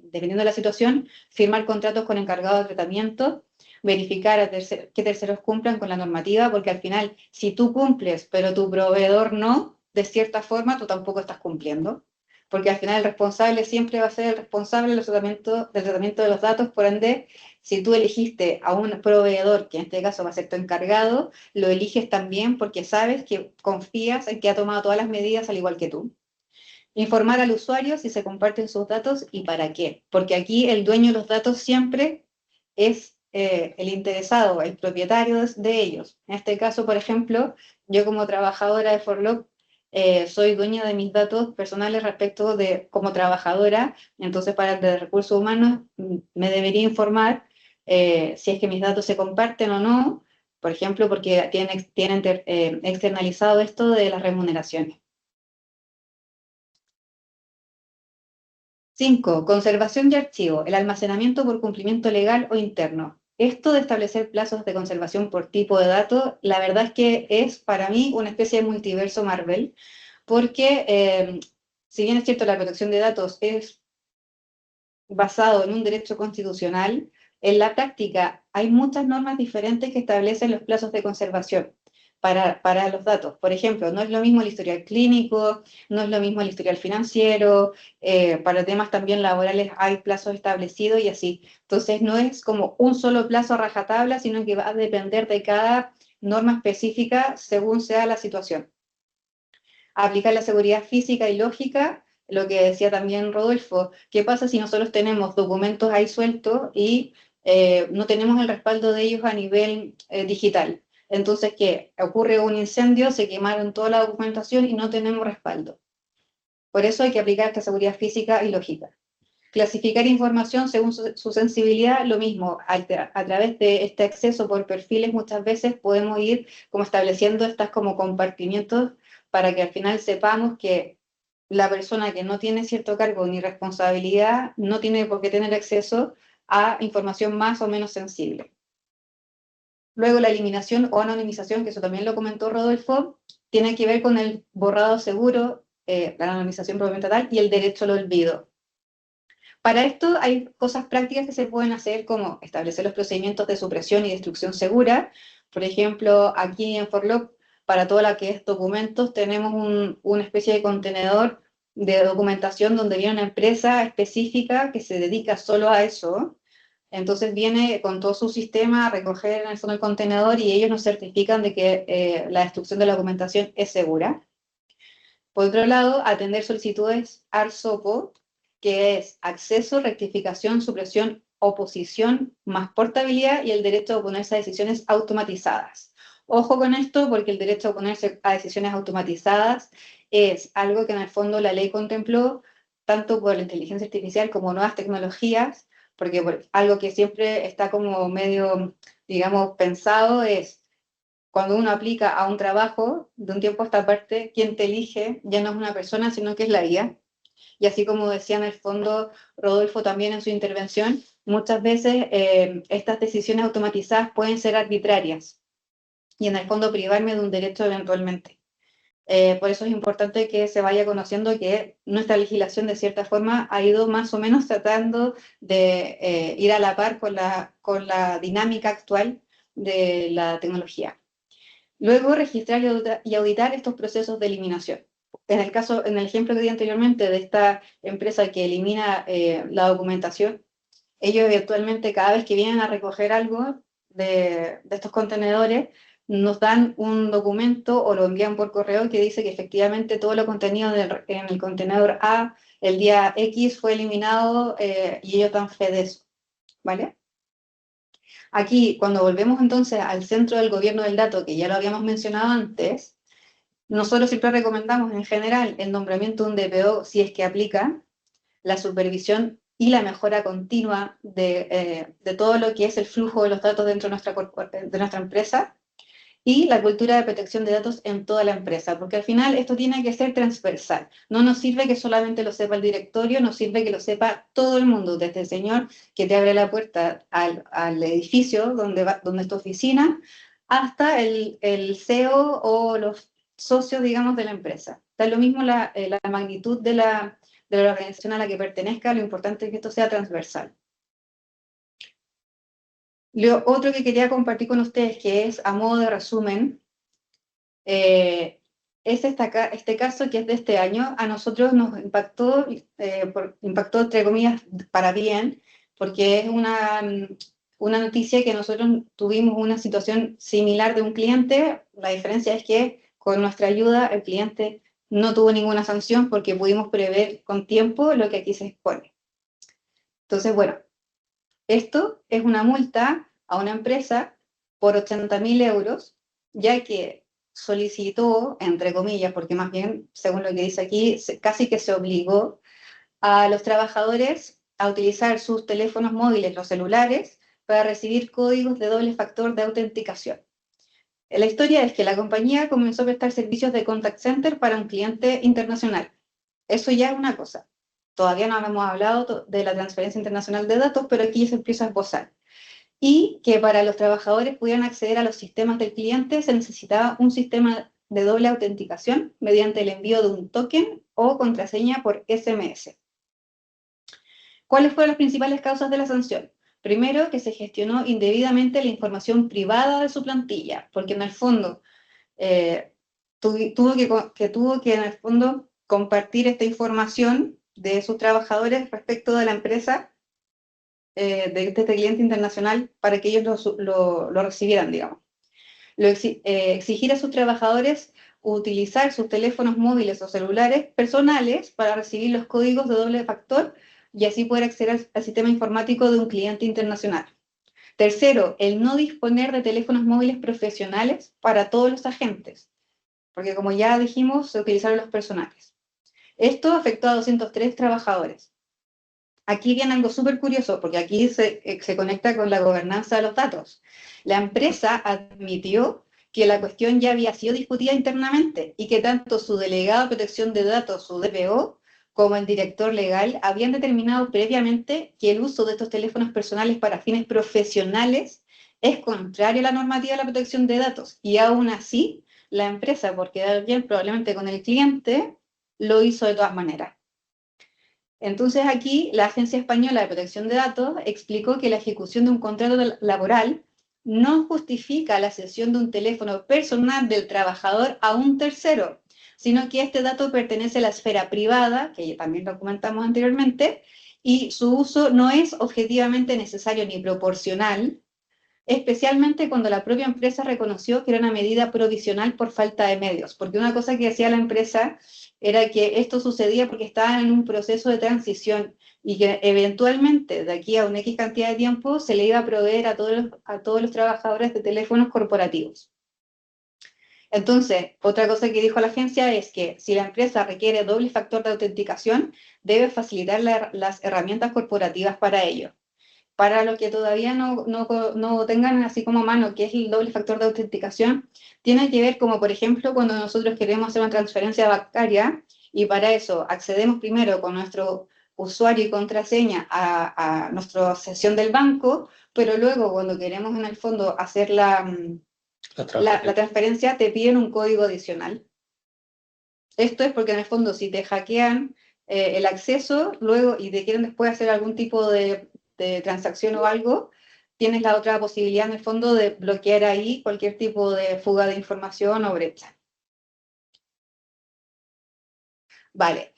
dependiendo de la situación, firmar contratos con encargados de tratamiento, verificar que terceros cumplan con la normativa, porque al final, si tú cumples, pero tu proveedor no, de cierta forma, tú tampoco estás cumpliendo, porque al final el responsable siempre va a ser el responsable del tratamiento de los datos, por ende, si tú elegiste a un proveedor, que en este caso va a ser tu encargado, lo eliges también porque sabes que confías en que ha tomado todas las medidas al igual que tú. Informar al usuario si se comparten sus datos y para qué, porque aquí el dueño de los datos siempre es el interesado, el propietario de ellos. En este caso, por ejemplo, yo como trabajadora de ForLog soy dueña de mis datos personales respecto de como trabajadora, entonces para el de recursos humanos me debería informar si es que mis datos se comparten o no, por ejemplo, porque tienen externalizado esto de las remuneraciones. 5. Conservación de archivo, el almacenamiento por cumplimiento legal o interno. Esto de establecer plazos de conservación por tipo de dato, la verdad es que es para mí una especie de multiverso Marvel, porque si bien es cierto la protección de datos es basado en un derecho constitucional, en la práctica hay muchas normas diferentes que establecen los plazos de conservación para los datos. Por ejemplo, no es lo mismo el historial clínico, no es lo mismo el historial financiero, para temas también laborales hay plazos establecidos y así. Entonces no es como un solo plazo a rajatabla, sino que va a depender de cada norma específica según sea la situación. Aplicar la seguridad física y lógica, lo que decía también Rodolfo, ¿qué pasa si nosotros tenemos documentos ahí sueltos y no tenemos el respaldo de ellos a nivel digital? Entonces, ¿qué? Ocurre un incendio, se quemaron toda la documentación y no tenemos respaldo. Por eso hay que aplicar esta seguridad física y lógica. Clasificar información según su sensibilidad, lo mismo, a través de este acceso por perfiles muchas veces podemos ir como estableciendo estas como compartimientos para que al final sepamos que la persona que no tiene cierto cargo ni responsabilidad no tiene por qué tener acceso a información más o menos sensible. Luego la eliminación o anonimización, que eso también lo comentó Rodolfo, tiene que ver con el borrado seguro, la anonimización propiamente tal, y el derecho al olvido. Para esto hay cosas prácticas que se pueden hacer, como establecer los procedimientos de supresión y destrucción segura. Por ejemplo, aquí en ForLog, para todo lo que es documentos, tenemos una especie de contenedor de documentación donde viene una empresa específica que se dedica solo a eso. Entonces viene con todo su sistema a recoger en el fondo el contenedor y ellos nos certifican de que la destrucción de la documentación es segura. Por otro lado, atender solicitudes ARSOPO, que es acceso, rectificación, supresión, oposición, más portabilidad y el derecho a oponerse a decisiones automatizadas. Ojo con esto, porque el derecho a oponerse a decisiones automatizadas es algo que en el fondo la ley contempló tanto por la inteligencia artificial como nuevas tecnologías, porque algo que siempre está como medio, digamos, pensado es cuando uno aplica a un trabajo, de un tiempo a esta parte, quien te elige ya no es una persona, sino que es la IA. Y así como decía en el fondo Rodolfo también en su intervención, muchas veces estas decisiones automatizadas pueden ser arbitrarias y en el fondo privarme de un derecho eventualmente. Por eso es importante que se vaya conociendo que nuestra legislación de cierta forma ha ido más o menos tratando de ir a la par con la dinámica actual de la tecnología. Luego, registrar y auditar estos procesos de eliminación. En el ejemplo que di anteriormente de esta empresa que elimina la documentación, ellos eventualmente cada vez que vienen a recoger algo de estos contenedores, nos dan un documento o lo envían por correo que dice que efectivamente todo lo contenido en el contenedor A el día X fue eliminado y ellos dan fe de eso, ¿vale? Aquí, cuando volvemos entonces al centro del gobierno del dato, que ya lo habíamos mencionado antes, nosotros siempre recomendamos en general el nombramiento de un DPO si es que aplica, la supervisión y la mejora continua de todo lo que es el flujo de los datos dentro de nuestra empresa, y la cultura de protección de datos en toda la empresa, porque al final esto tiene que ser transversal. No nos sirve que solamente lo sepa el directorio, nos sirve que lo sepa todo el mundo, desde el señor que te abre la puerta al edificio donde es tu oficina, hasta el CEO o los socios, digamos, de la empresa. Da lo mismo la magnitud de la organización a la que pertenezca, lo importante es que esto sea transversal. Lo otro que quería compartir con ustedes, que es a modo de resumen, es este caso que es de este año. A nosotros nos impactó, impactó entre comillas para bien, porque es una noticia que nosotros tuvimos una situación similar de un cliente. La diferencia es que con nuestra ayuda el cliente no tuvo ninguna sanción porque pudimos prever con tiempo lo que aquí se expone. Entonces, bueno, esto es una multa a una empresa por 80.000 euros, ya que solicitó, entre comillas, porque más bien, según lo que dice aquí, casi que se obligó a los trabajadores a utilizar sus teléfonos móviles, los celulares, para recibir códigos de doble factor de autenticación. La historia es que la compañía comenzó a prestar servicios de contact center para un cliente internacional. Eso ya es una cosa. Todavía no hemos hablado de la transferencia internacional de datos, pero aquí se empieza a esbozar. Y que para los trabajadores pudieran acceder a los sistemas del cliente se necesitaba un sistema de doble autenticación mediante el envío de un token o contraseña por SMS. ¿Cuáles fueron las principales causas de la sanción? Primero, que se gestionó indebidamente la información privada de su plantilla, porque en el fondo tuvo que en el fondo compartir esta información de sus trabajadores respecto de la empresa de este cliente internacional para que ellos lo recibieran, digamos. Exigir a sus trabajadores utilizar sus teléfonos móviles o celulares personales para recibir los códigos de doble factor y así poder acceder al sistema informático de un cliente internacional. Tercero, el no disponer de teléfonos móviles profesionales para todos los agentes, porque como ya dijimos, se utilizaron los personales. Esto afectó a 203 trabajadores. Aquí viene algo súper curioso, porque aquí se conecta con la gobernanza de los datos. La empresa admitió que la cuestión ya había sido discutida internamente y que tanto su delegado de protección de datos, su DPO, como el director legal habían determinado previamente que el uso de estos teléfonos personales para fines profesionales es contrario a la normativa de la protección de datos. Y aún así, la empresa, por quedar bien probablemente con el cliente, lo hizo de todas maneras. Entonces aquí la Agencia Española de Protección de Datos explicó que la ejecución de un contrato laboral no justifica la cesión de un teléfono personal del trabajador a un tercero, sino que este dato pertenece a la esfera privada, que también lo comentamos anteriormente, y su uso no es objetivamente necesario ni proporcional, especialmente cuando la propia empresa reconoció que era una medida provisional por falta de medios, porque una cosa que decía la empresa era que esto sucedía porque estaban en un proceso de transición y que eventualmente de aquí a una X cantidad de tiempo se le iba a proveer a todos los trabajadores de teléfonos corporativos. Entonces, otra cosa que dijo la agencia es que si la empresa requiere doble factor de autenticación, debe facilitar las herramientas corporativas para ello. Para los que todavía no tengan así como a mano, que es el doble factor de autenticación, tiene que ver como, por ejemplo, cuando nosotros queremos hacer una transferencia bancaria y para eso accedemos primero con nuestro usuario y contraseña a nuestra sesión del banco, pero luego cuando queremos en el fondo hacer la transferencia te piden un código adicional. Esto es porque en el fondo si te hackean el acceso luego y te quieren después hacer algún tipo de transacción o algo, tienes la otra posibilidad en el fondo de bloquear ahí cualquier tipo de fuga de información o brecha. Vale,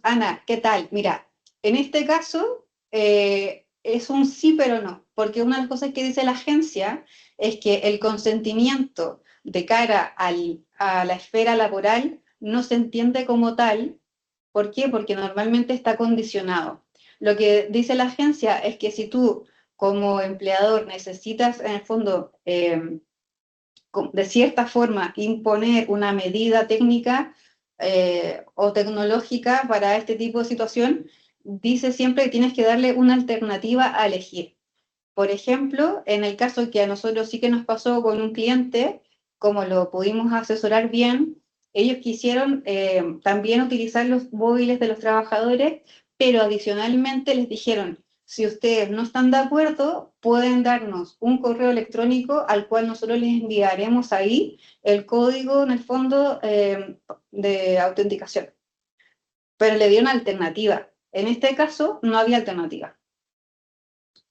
Ana, ¿qué tal? Mira, en este caso es un sí pero no, porque una de las cosas que dice la agencia es que el consentimiento de cara a la esfera laboral no se entiende como tal. ¿Por qué? Porque normalmente está condicionado. Lo que dice la agencia es que si tú como empleador necesitas en el fondo de cierta forma imponer una medida técnica o tecnológica para este tipo de situación, dice siempre que tienes que darle una alternativa a elegir. Por ejemplo, en el caso que a nosotros sí que nos pasó con un cliente, como lo pudimos asesorar bien, ellos quisieron también utilizar los móviles de los trabajadores, pero adicionalmente les dijeron, si ustedes no están de acuerdo, pueden darnos un correo electrónico al cual nosotros les enviaremos ahí el código, en el fondo, de autenticación. Pero le dieron alternativa. En este caso, no había alternativa.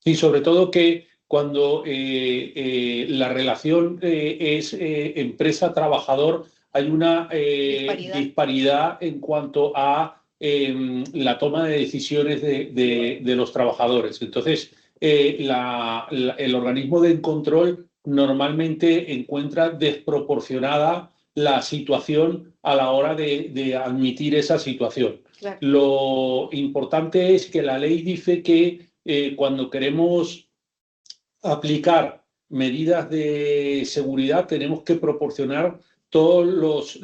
Y sobre todo que cuando la relación es empresa-trabajador, hay una disparidad en cuanto a la toma de decisiones de los trabajadores. Entonces, el organismo de control normalmente encuentra desproporcionada la situación a la hora de admitir esa situación. Claro. Lo importante es que la ley dice que cuando queremos aplicar medidas de seguridad tenemos que proporcionar todos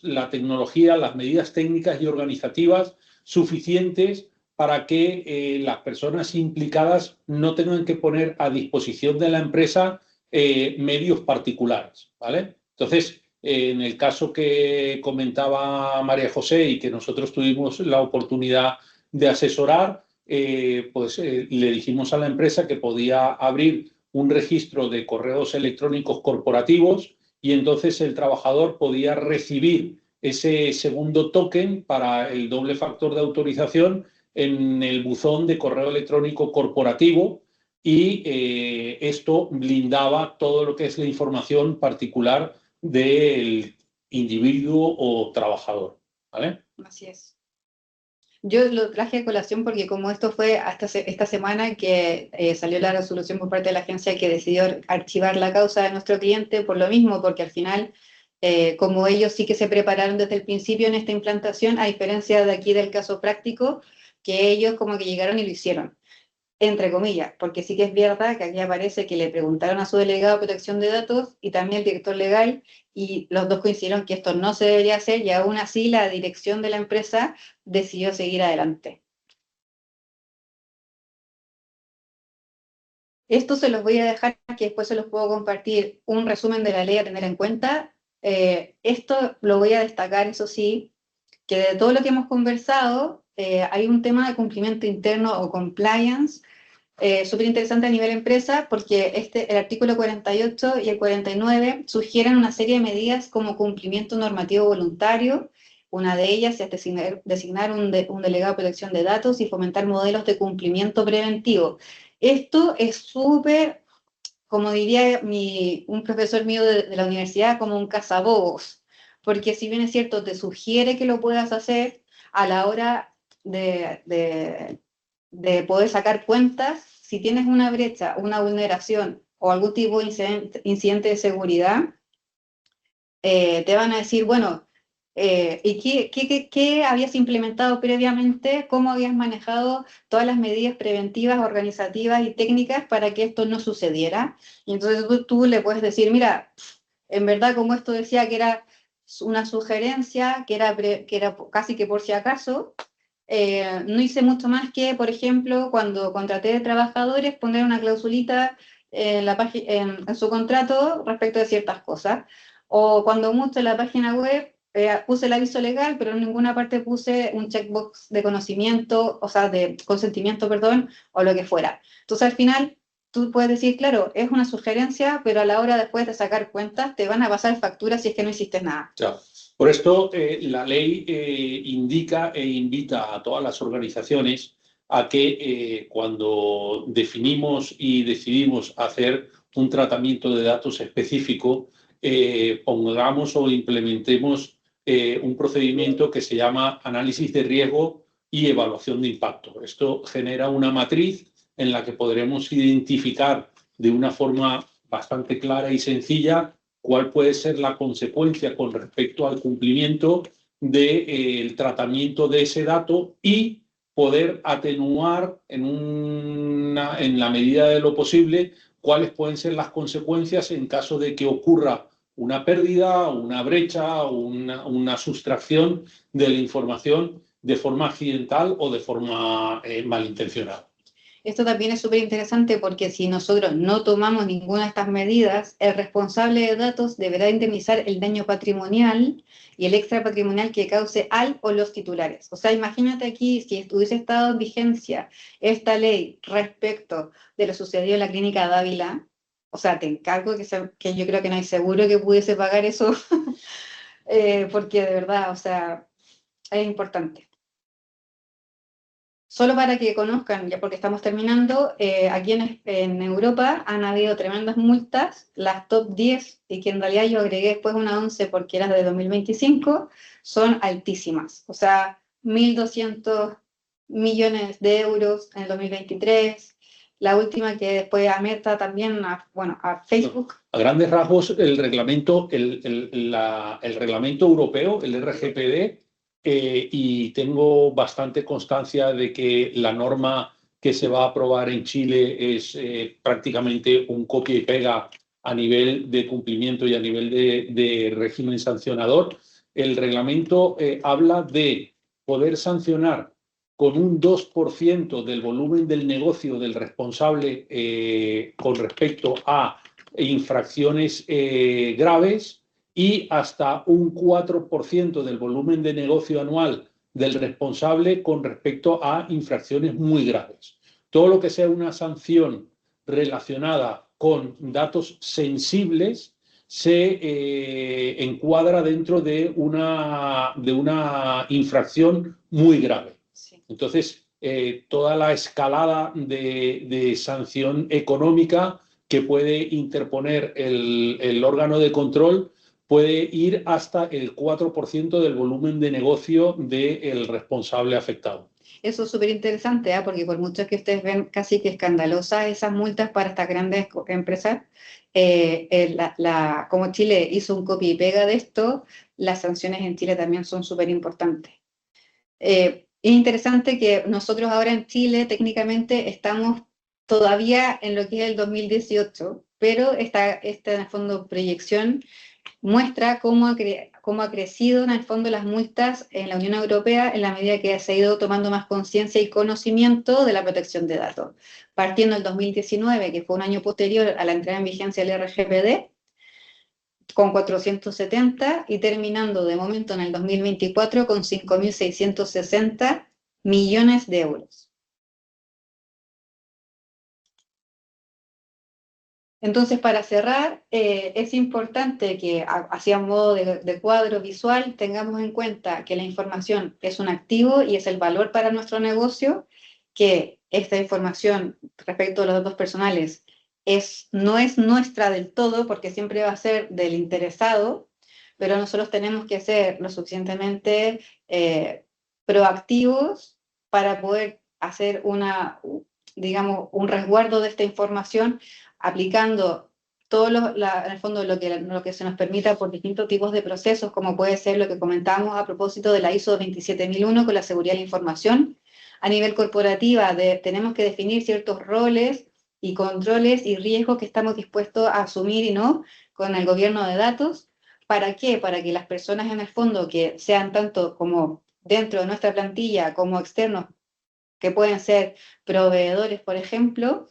la tecnología, las medidas técnicas y organizativas suficientes para que las personas implicadas no tengan que poner a disposición de la empresa medios particulares, ¿vale? Entonces, en el caso que comentaba María José y que nosotros tuvimos la oportunidad de asesorar, le dijimos a la empresa que podía abrir un registro de correos electrónicos corporativos y entonces el trabajador podía recibir ese segundo token para el doble factor de autorización en el buzón de correo electrónico corporativo y esto blindaba todo lo que es la información particular del individuo o trabajador, ¿vale? Así es. Yo lo traje a colación porque como esto fue hasta esta semana que salió la resolución por parte de la agencia que decidió archivar la causa de nuestro cliente por lo mismo, porque al final, como ellos sí que se prepararon desde el principio en esta implantación, a diferencia de aquí del caso práctico, que ellos como que llegaron y lo hicieron, entre comillas, porque sí que es verdad que aquí aparece que le preguntaron a su delegado de protección de datos y también el director legal, y los dos coincidieron que esto no se debería hacer, y aún así la dirección de la empresa decidió seguir adelante. Esto se los voy a dejar, que después se los puedo compartir, un resumen de la ley a tener en cuenta. Esto lo voy a destacar, eso sí, que de todo lo que hemos conversado, hay un tema de cumplimiento interno o compliance, súper interesante a nivel empresa, porque el artículo 48 y el 49 sugieren una serie de medidas como cumplimiento normativo voluntario. Una de ellas es designar un delegado de protección de datos y fomentar modelos de cumplimiento preventivo. Esto es súper, como diría un profesor mío de la universidad, como un cazabobos, porque si bien es cierto, te sugiere que lo puedas hacer a la hora de poder sacar cuentas, si tienes una brecha, una vulneración o algún tipo de incidente de seguridad, te van a decir, bueno, ¿y qué habías implementado previamente? ¿Cómo habías manejado todas las medidas preventivas, organizativas y técnicas para que esto no sucediera? Y entonces tú le puedes decir, mira, en verdad como esto decía que era una sugerencia, que era casi que por si acaso, no hice mucho más que, por ejemplo, cuando contraté trabajadores, poner una clausulita en su contrato respecto de ciertas cosas. O cuando mucho en la página web puse el aviso legal, pero en ninguna parte puse un checkbox de conocimiento, o sea, de consentimiento, perdón, o lo que fuera. Entonces, al final, tú puedes decir, claro, es una sugerencia, pero a la hora después de sacar cuentas, te van a pasar facturas si es que no hiciste nada. Ya. Por esto, la ley indica e invita a todas las organizaciones a que cuando definimos y decidimos hacer un tratamiento de datos específico, pongamos o implementemos un procedimiento que se llama análisis de riesgo y evaluación de impacto. Esto genera una matriz en la que podremos identificar de una forma bastante clara y sencilla cuál puede ser la consecuencia con respecto al cumplimiento del tratamiento de ese dato y poder atenuar en la medida de lo posible cuáles pueden ser las consecuencias en caso de que ocurra una pérdida, una brecha o una sustracción de la información de forma accidental o de forma malintencionada. Esto también es súper interesante porque si nosotros no tomamos ninguna de estas medidas, el responsable de datos deberá indemnizar el daño patrimonial y el extra patrimonial que cause al o los titulares. O sea, imagínate aquí, si hubiese estado en vigencia esta ley respecto de lo sucedido en la clínica Dávila, o sea, te encargo que yo creo que no hay seguro que pudiese pagar eso, porque de verdad, o sea, es importante. Solo para que conozcan, ya porque estamos terminando, aquí en Europa han habido tremendas multas, las top 10, y que en realidad yo agregué después una 11 porque era de 2025, son altísimas. O sea, 1.200 millones de euros en el 2023, la última que después a Meta también, a Facebook. A grandes rasgos, el reglamento, el reglamento europeo, el RGPD, y tengo bastante constancia de que la norma que se va a aprobar en Chile es prácticamente un copia y pega a nivel de cumplimiento y a nivel de régimen sancionador. El reglamento habla de poder sancionar con un 2% del volumen del negocio del responsable con respecto a infracciones graves y hasta un 4% del volumen de negocio anual del responsable con respecto a infracciones muy graves. Todo lo que sea una sanción relacionada con datos sensibles se encuadra dentro de una infracción muy grave. Sí. Entonces, toda la escalada de sanción económica que puede interponer el órgano de control puede ir hasta el 4% del volumen de negocio del responsable afectado. Eso es súper interesante, porque por mucho que ustedes ven casi que escandalosas esas multas para estas grandes empresas, como Chile hizo un copia y pega de esto, las sanciones en Chile también son súper importantes. Es interesante que nosotros ahora en Chile técnicamente estamos todavía en lo que es el 2018, pero esta en el fondo proyección muestra cómo ha crecido en el fondo las multas en la Unión Europea en la medida que se ha ido tomando más conciencia y conocimiento de la protección de datos. Partiendo del 2019, que fue un año posterior a la entrada en vigencia del RGPD, con 470 y terminando de momento en el 2024 con 5.660 millones de euros. Entonces, para cerrar, es importante que, así a modo de cuadro visual, tengamos en cuenta que la información es un activo y es el valor para nuestro negocio, que esta información respecto a los datos personales no es nuestra del todo, porque siempre va a ser del interesado, pero nosotros tenemos que ser lo suficientemente proactivos para poder hacer digamos, un resguardo de esta información, aplicando todo en el fondo lo que se nos permita por distintos tipos de procesos, como puede ser lo que comentamos a propósito de la ISO 27001 con la seguridad de la información. A nivel corporativa, tenemos que definir ciertos roles y controles y riesgos que estamos dispuestos a asumir y no con el gobierno de datos. ¿Para qué? Para que las personas en el fondo que sean tanto como dentro de nuestra plantilla como externos, que pueden ser proveedores, por ejemplo,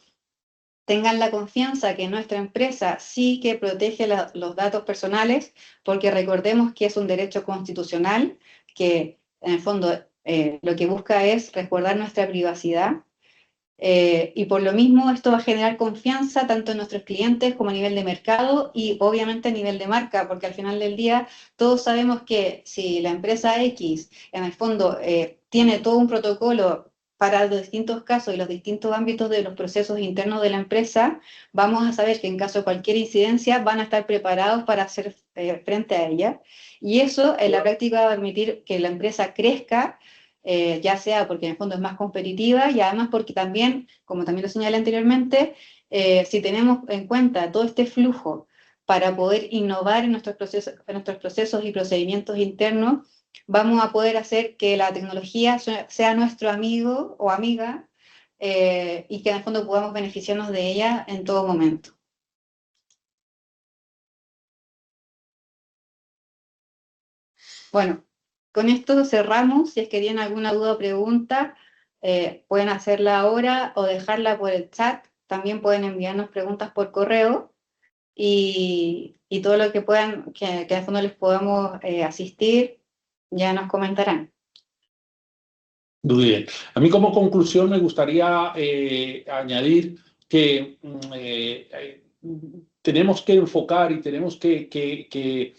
tengan la confianza que nuestra empresa sí que protege los datos personales, porque recordemos que es un derecho constitucional que en el fondo lo que busca es resguardar nuestra privacidad. Y por lo mismo esto va a generar confianza tanto en nuestros clientes como a nivel de mercado y obviamente a nivel de marca, porque al final del día todos sabemos que si la empresa X en el fondo tiene todo un protocolo para los distintos casos y los distintos ámbitos de los procesos internos de la empresa, vamos a saber que en caso de cualquier incidencia van a estar preparados para hacer frente a ella. Y eso en la práctica va a permitir que la empresa crezca, ya sea porque en el fondo es más competitiva y además porque también, como también lo señalé anteriormente, si tenemos en cuenta todo este flujo para poder innovar en nuestros procesos y procedimientos internos, vamos a poder hacer que la tecnología sea nuestro amigo o amiga y que en el fondo podamos beneficiarnos de ella en todo momento. Bueno, con esto cerramos. Si es que tienen alguna duda o pregunta, pueden hacerla ahora o dejarla por el chat. También pueden enviarnos preguntas por correo y todo lo que puedan, que en el fondo les podamos asistir, ya nos comentarán. Muy bien. A mí como conclusión me gustaría añadir que tenemos que enfocar y tenemos que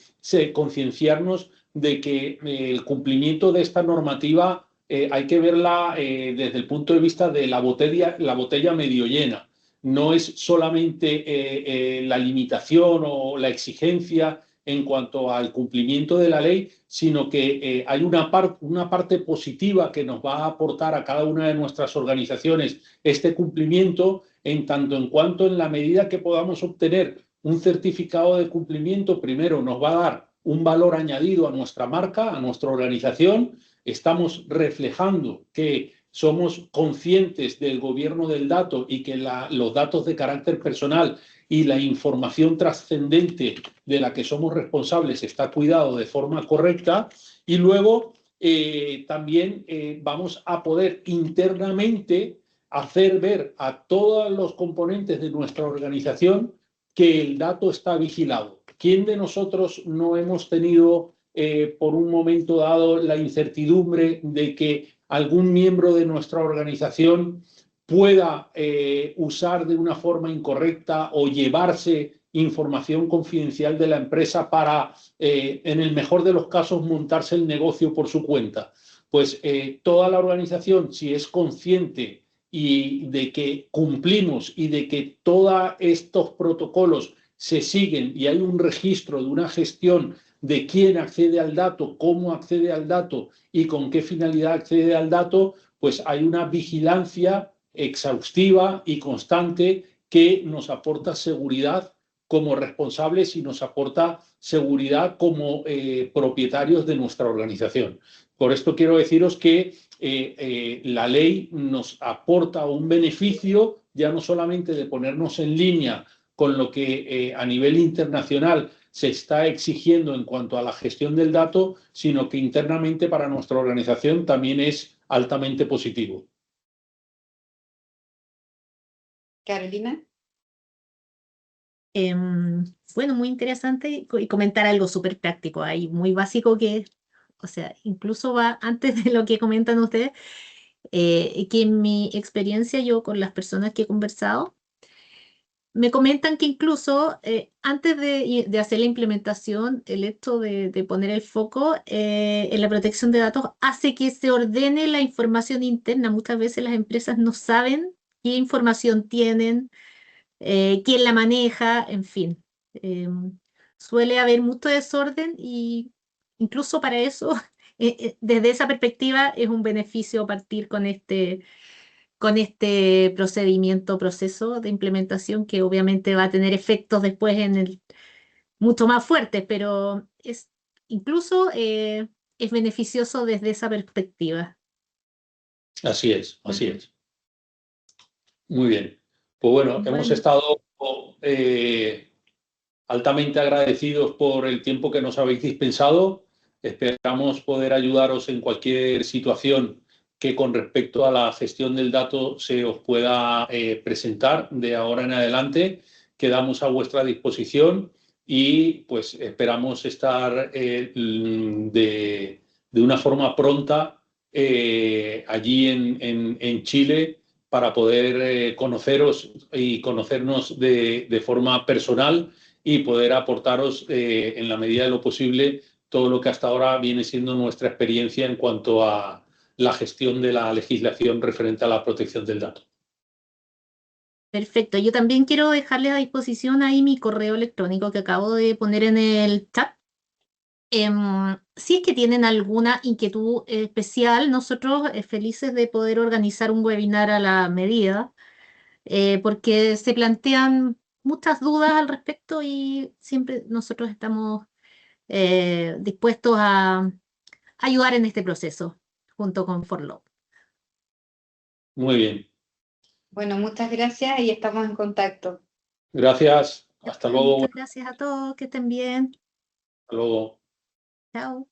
concienciarnos de que el cumplimiento de esta normativa hay que verla desde el punto de vista de la botella medio llena. No es solamente la limitación o la exigencia en cuanto al cumplimiento de la ley, sino que hay una parte positiva que nos va a aportar a cada una de nuestras organizaciones este cumplimiento, en tanto en cuanto en la medida que podamos obtener un certificado de cumplimiento, primero nos va a dar un valor añadido a nuestra marca, a nuestra organización, estamos reflejando que somos conscientes del gobierno del dato y que los datos de carácter personal y la información trascendente de la que somos responsables está cuidado de forma correcta. Y luego también vamos a poder internamente hacer ver a todos los componentes de nuestra organización que el dato está vigilado. ¿Quién de nosotros no hemos tenido por un momento dado la incertidumbre de que algún miembro de nuestra organización pueda usar de una forma incorrecta o llevarse información confidencial de la empresa para, en el mejor de los casos, montarse el negocio por su cuenta? Pues toda la organización, si es consciente y de que cumplimos y de que todos estos protocolos se siguen y hay un registro de una gestión de quién accede al dato, cómo accede al dato y con qué finalidad accede al dato, pues hay una vigilancia exhaustiva y constante que nos aporta seguridad como responsables y nos aporta seguridad como propietarios de nuestra organización. Por esto quiero deciros que la ley nos aporta un beneficio ya no solamente de ponernos en línea con lo que a nivel internacional se está exigiendo en cuanto a la gestión del dato, sino que internamente para nuestra organización también es altamente positivo. Carolina. Bueno, muy interesante y comentar algo súper práctico ahí, muy básico que, o sea, incluso va antes de lo que comentan ustedes, que en mi experiencia yo con las personas que he conversado, me comentan que incluso antes de hacer la implementación, el hecho de poner el foco en la protección de datos hace que se ordene la información interna. Muchas veces las empresas no saben qué información tienen, quién la maneja, en fin. Suele haber mucho desorden y incluso para eso, desde esa perspectiva, es un beneficio partir con este proceso de implementación que obviamente va a tener efectos después mucho más fuertes, pero incluso es beneficioso desde esa perspectiva. Así es, así es. Muy bien. Pues bueno, hemos estado altamente agradecidos por el tiempo que nos habéis dispensado. Esperamos poder ayudaros en cualquier situación que con respecto a la gestión del dato se os pueda presentar de ahora en adelante. Quedamos a vuestra disposición y pues esperamos estar de una forma pronta allí en Chile para poder conoceros y conocernos de forma personal y poder aportaros en la medida de lo posible todo lo que hasta ahora viene siendo nuestra experiencia en cuanto a la gestión de la legislación referente a la protección del dato. Perfecto. Yo también quiero dejarles a disposición ahí mi correo electrónico que acabo de poner en el chat. Si es que tienen alguna inquietud especial, nosotros felices de poder organizar un webinar a la medida, porque se plantean muchas dudas al respecto y siempre nosotros estamos dispuestos a ayudar en este proceso junto con ForLock. Muy bien. Bueno, muchas gracias y estamos en contacto. Gracias. Hasta luego. Muchas gracias a todos, que estén bien. Hasta luego. Chao.